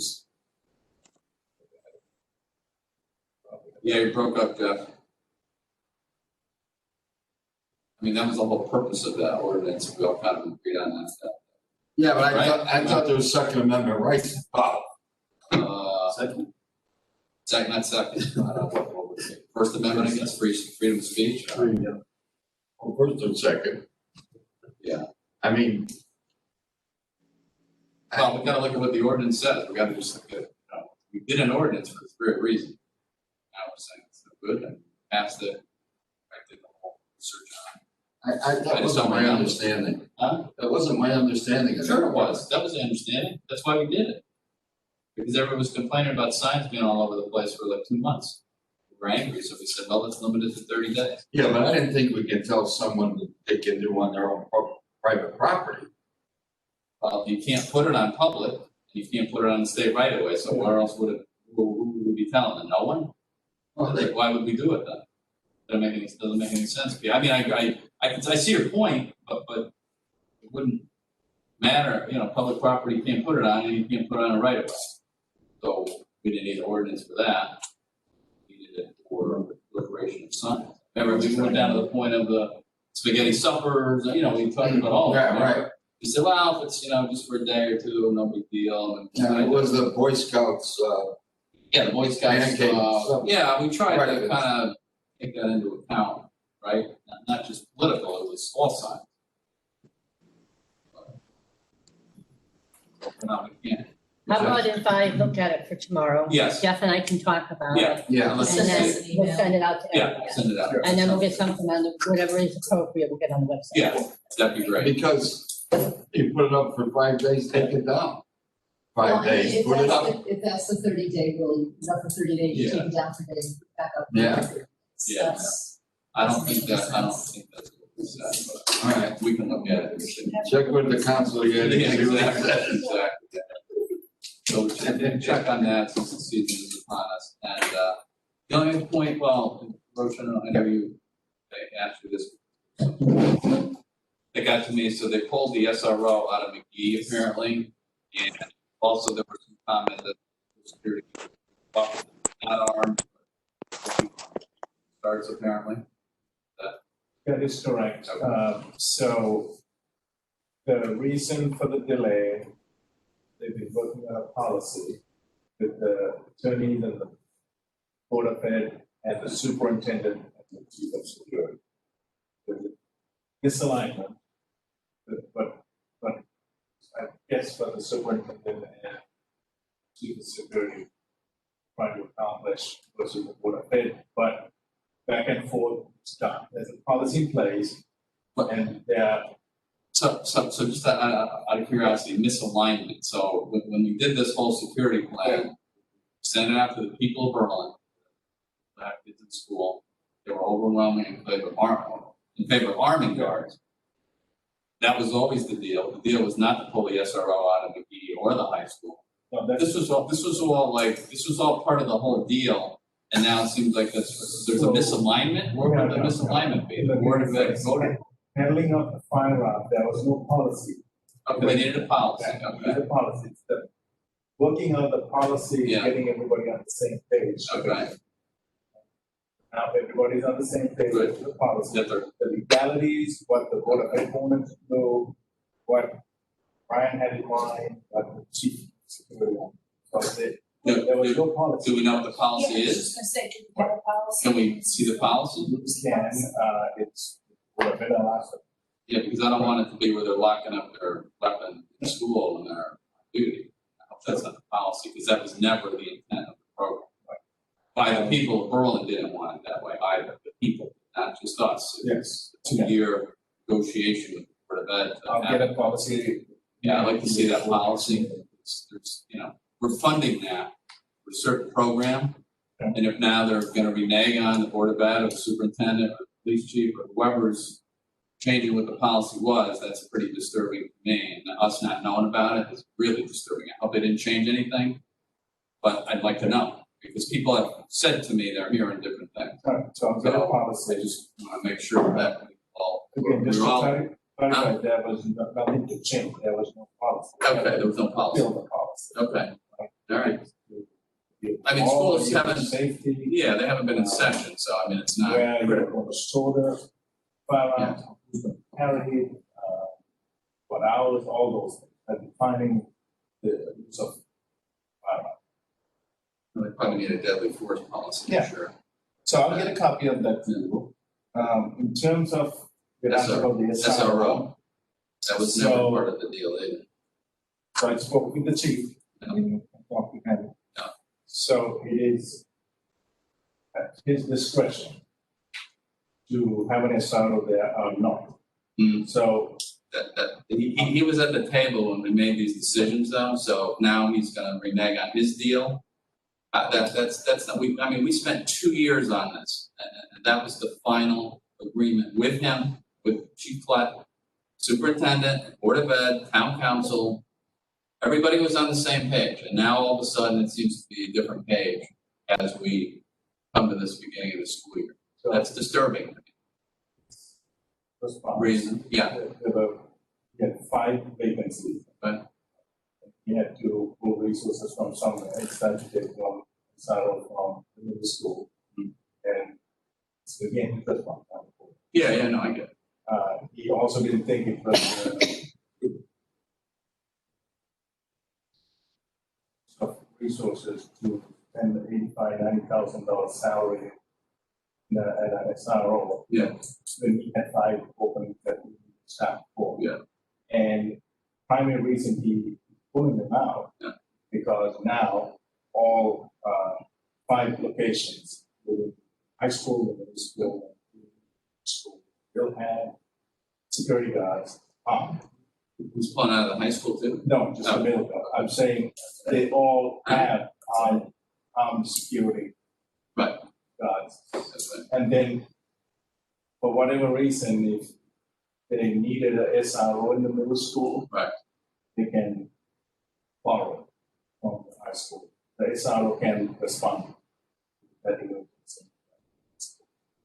Yeah, you broke up, Jeff. I mean, that was the whole purpose of that ordinance. We all kind of agreed on that stuff. Yeah, but Right. I thought there was Second Amendment rights involved. Second, not second. I don't know what would it be. First Amendment against freedom of speech. Well, first and second. Yeah. I mean. Well, we gotta look at what the ordinance says. We gotta just look at, we did an ordinance for this very reason. Now we're saying it's no good and passed it. I did the whole research on That wasn't my understanding. it. Huh? That wasn't my understanding. Sure it was. That was the understanding. That's why we did it. Because everyone was complaining about signs being all over the place for like 2 months. We were angry, so we said, well, let's limit it to 30 days. Yeah, but I didn't think we could tell someone that they can do on their own private property. Well, you can't put it on public, you can't put it on the state right of way, so where else would it, who would we be telling them? No one? Well, Like, why would we do it then? Doesn't make any sense. I mean, I see your point, but it wouldn't matter, public property, you can't put it on, and you can't put it on a right of way. So we didn't need an ordinance for that. We needed it for proliferation of signs. Remember, we went down to the point of the spaghetti suppers, we talked about all of Yeah, that. right. We said, well, if it's, just for a day or two, no big deal. And it was the Boy Scouts, Yeah, the Boy Scouts, pancake stuff. yeah, we tried Right. to kind of take that into account, right? Not just political, it was all signs. But no, we can't. How about if I look at it for tomorrow? Yes. Jeff and I can talk about Yeah, it. Yeah, let's And then see. we'll send it out to Yeah, everyone. send it out. And then we'll get something on the, whatever is appropriate, we'll get on the website. Yeah, that'd be great. because you put it up for 5 days, take it down. Well, Five days, if put it that's up. If that's the 30-day rule, it's up for 30 days, you Yeah. take it down for days, back up. Yeah. Yeah. That's- I don't think that's what we said, but All right, we can look at it. check with the council again. Yeah, and see what he exactly, says. exactly. So and check on that since the season is upon us. And the only point, well, Roshan, I know they asked you this. They got to me, so they pulled the SRO out of McGee apparently. And also there was some comment that the security officer not armed, starts apparently. That is correct. So the reason for the delay, they've been working on a policy with the attorneys and the Board of Ed and the superintendent and the chief of security. There's a misalignment, but I guess for the superintendent and chief of security trying to accomplish versus the Board of Ed, but back and forth, it's done. There's a policy in place, and So just out of curiosity, misalignment. So when we did this whole security plan, sent it out to the people of Berlin, black kids in school, they were overwhelming in favor of arming guards. That was always the deal. The deal was not to pull the SRO out of McGee or the high school. This was all part of the whole deal. And now it seems like there's a misalignment. Where would the misalignment be? The Board of Ed voted. handling of the firearm, there was no policy. Okay, they needed a policy, Yeah, okay, the policy, the working on the policy, Yeah. getting everybody on the same page. okay. Now everybody's on the same page Good. with the policy, That they're- the legalities, what the Board of Ed wanted to know, what Brian had in mind, what the chief security. So there was no policy. Do we know what the policy Yeah, I was is? just gonna say, do we have a policy? Can we see the policy? We can, it's, would have been a last. Yeah, because I don't want it to be where they're locking up their weapon in school and they're on duty. I hope that's not the policy, because that was never the intent of the program. By the people of Berlin didn't want it that way either, the people, not just us. Yes. It's a 2-year negotiation with the Board of Ed. to I'll have get a policy. Yeah, I'd like to see that policy. There's, we're funding that for a certain program. Yeah. And if now they're gonna renege on the Board of Ed or the superintendent or the police chief or whoever's changing what the policy was, that's pretty disturbing to me. And us not knowing about it is really disturbing. I hope they didn't change anything, but I'd like to know, because people have said to me they're hearing different things. All right, so I'll get a So I policy. just wanna make sure that we all, Again, just we're to all, clarify, there was nothing to change, there was no policy. okay, there was no policy. Still the policy. Okay, all right. I mean, All schools your haven't- Safety. Yeah, they haven't been in session, so I mean, it's not Where you're critical. going to store the firearms, who's going to carry it, what hours, all those things, and defining the use of firearms. They probably need a deadly force policy, Yeah. for sure. So I'll get a copy of that too. In terms of, we asked about the SRO. That was never So- part of the deal either. So I spoke with the chief, I mean, I talked with him. Yeah. So it is at his discretion to have an SRO there or not. So He was at the table when we made these decisions though, so now he's gonna renege on his deal. That's not, we spent 2 years on this, and that was the final agreement with him, with Chief Platt, Superintendent, Board of Ed, Town Council. Everybody was on the same page, and now all of a sudden it seems to be a different page as we come to this beginning of the school year. So that's disturbing. response. Reason, yeah. He had 5 vacancies. Right. He had to pull resources from somewhere, it's time to take one SRO from the middle school. And so again, he was one. Yeah, no, I get it. He also didn't think it was, of resources to spend $85,000-$90,000 salary at an SRO. Yeah. When he had 5 openings that we staffed for. Yeah. And primary reason he pulling them out. Yeah. Because now all 5 locations, the high school, the middle school, will have security guards armed. Who's pulling out of the high school too? No, just the middle guard. I'm saying they all have armed security Right. guards. That's right. And then, for whatever reason, if they needed a SRO in the middle school. Right. They can borrow it from the high school. The SRO can respond. That emergency.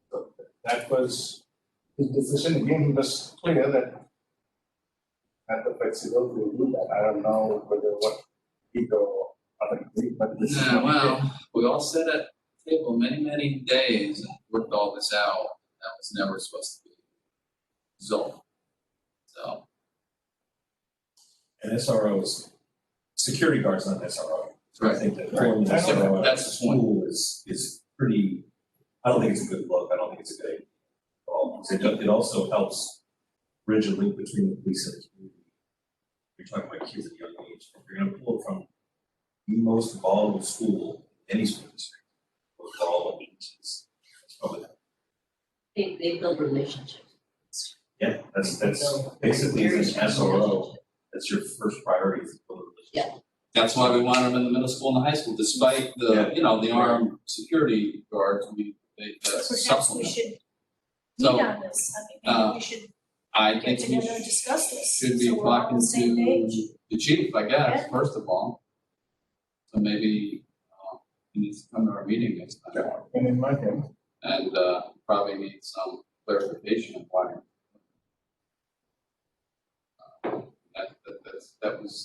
So that was his decision. Again, he was clear that had the flexibility to do that. I don't know whether what he or other agree, but this is Yeah, what he did. well, we all sat at the table many days and worked all this out. That was never supposed to be resolved. So, And SROs, security guards, not SRO. So I Right. think that pulling an That's SRO out of that's the point. school is pretty, I don't think it's a good look, I don't think it's a good idea. It also helps bridge a link between the police and the community. You're talking about kids at a young age, if you're gonna pull from the most volatile school, any school district, most volatile agencies, it's probably, They build relationships. yeah, that's basically as an SRO, that's your first priority is to build a relationship. that's why we want them in the middle school and the high school, despite the, Yeah. the armed security guards, they Perhaps we supplement. should meet So, on this, maybe we should I get think we together and discuss this, should be so we're all on talking the same page. to the chief, I guess, Yeah. first of all. So maybe, he needs to come to our meeting next time. And in my opinion, And probably need some clarification of why.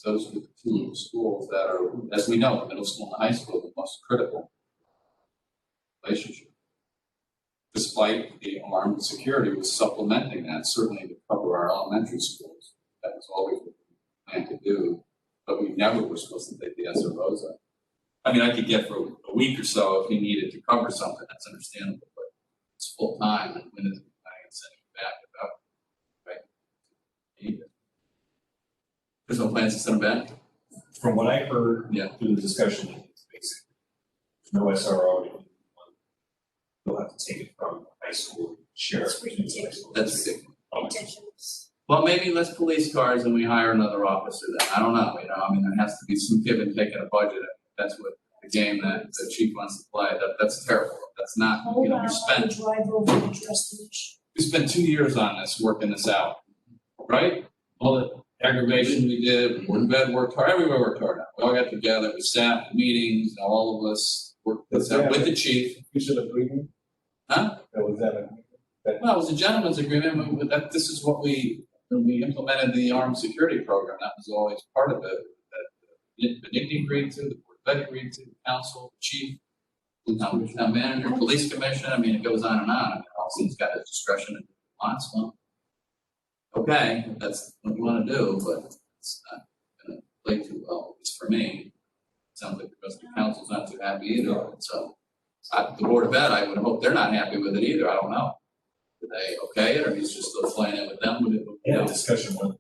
Those are the 2 schools that are, as we know, the middle school and the high school, the most critical relationship. Despite the armed security was supplementing that, certainly to cover our elementary schools. That was always what we planned to do. but we never were supposed to take the ESER Rosa. I mean, I could get for a week or so if he needed to cover something, that's understandable, but it's full time, and when is I can send him back without, right? Either. There's no plans to send him back? From what I heard Yeah. through the discussion, it's basically no SRO. You'll have to take it from high school sheriff. That's ridiculous. That's ridiculous. Ridiculous. Well, maybe less police cars and we hire another officer then, I don't know, I mean, there has to be some give and take in a budget, that's what the game that the chief wants to play, that's terrible, that's not, Hold you know, on, we I'll spent, drive over and address the issue. we spent 2 years on this, working this out, right? All the aggravation we did, Board of Ed worked hard, everywhere worked hard, we all got together, we sat in meetings, all of us worked this out with the chief. Official agreement? Huh? Or was that a? Well, it was a gentleman's agreement, that this is what when we implemented the armed security program, that was always part of it, that Benigni agreed to, the Board of Ed agreed to, the council, the chief, the town manager, police commission, I mean, it goes on and on, I mean, obviously he's got his discretion and wants one. Okay, if that's what you wanna do, but it's not gonna play too well, at least for me. Sounds like the rest of the council's not too happy either, so. The Board of Ed, I would hope they're not happy with it either, I don't know. Did they okay it, or he's just still playing it with them, with it, you know? Discussion with.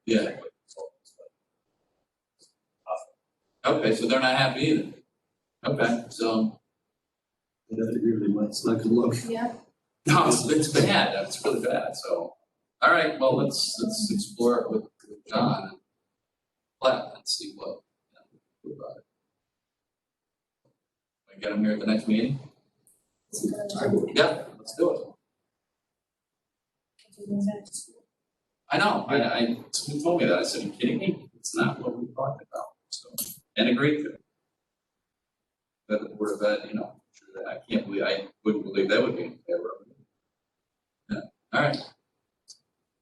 Yeah. Okay, so they're not happy either. Okay, so, I have to agree with you, Mike, it's not good look. Yeah. no, it's bad, it's really bad, so. All right, well, let's explore it with John and Platt and see what, do about it. Can I get him here at the next meeting? Yeah, let's do it. I know, someone told me that, I said, are you kidding me? It's not what we talked about, so, and agreed to. That the Board of Ed, you know, sure that I wouldn't believe they would be in favor of it. Yeah, all right.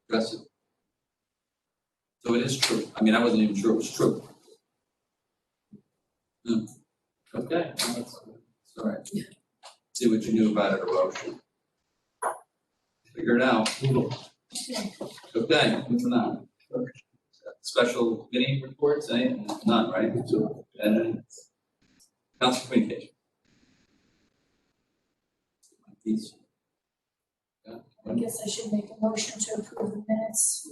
Address it. So it is true, I mean, I wasn't even sure it was true. Okay, that's all right. See what you knew about it, erosion. Figure it out. Okay, moving on. Special committee reports, none, right? So, and then council communication. Yeah. I guess I should make a motion to approve the minutes.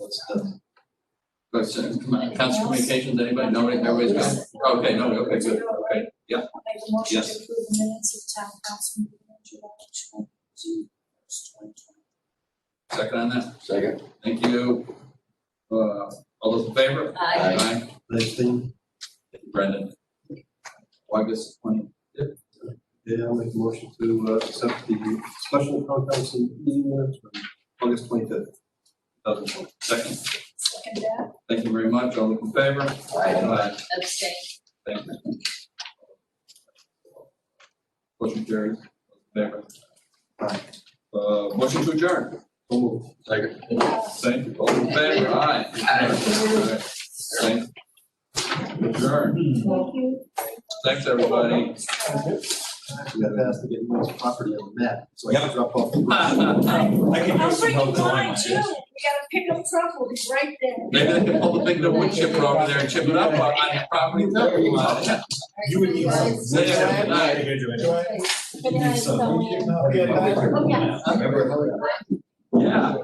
Council communications, anybody? Nobody, everybody's gone? Okay, no, okay, good, okay, yeah. Make a motion Yes. to approve the minutes of town council meeting on July 22, 2020. Second on that? Second. Thank you. All those in favor? Aye. Next thing, Thank you, Brendan. August 20th. yeah, I'll make a motion to accept the special town council meeting minutes from August 25th, 2020. Second. Second that. Thank you very much. All those in favor? Aye. Abstain. Thank you. Motion carries. Favor. Aye. Motion to adjourn. So moved. Second. Thank you. All in favor? Aye. Thank you. Adjourn. Thank you. Thanks, everybody. We got asked to get Mike's property on the map, so I can drop off the. I can I'll use some bring help you to line mine my too. We gotta pick up truffle, it's right there. Maybe they can pull the big wood chipper over there and chip it up on your property too. You would need some. Yeah, good night. Good night, Tony. Okay. Oh, yeah. Remember how Yeah.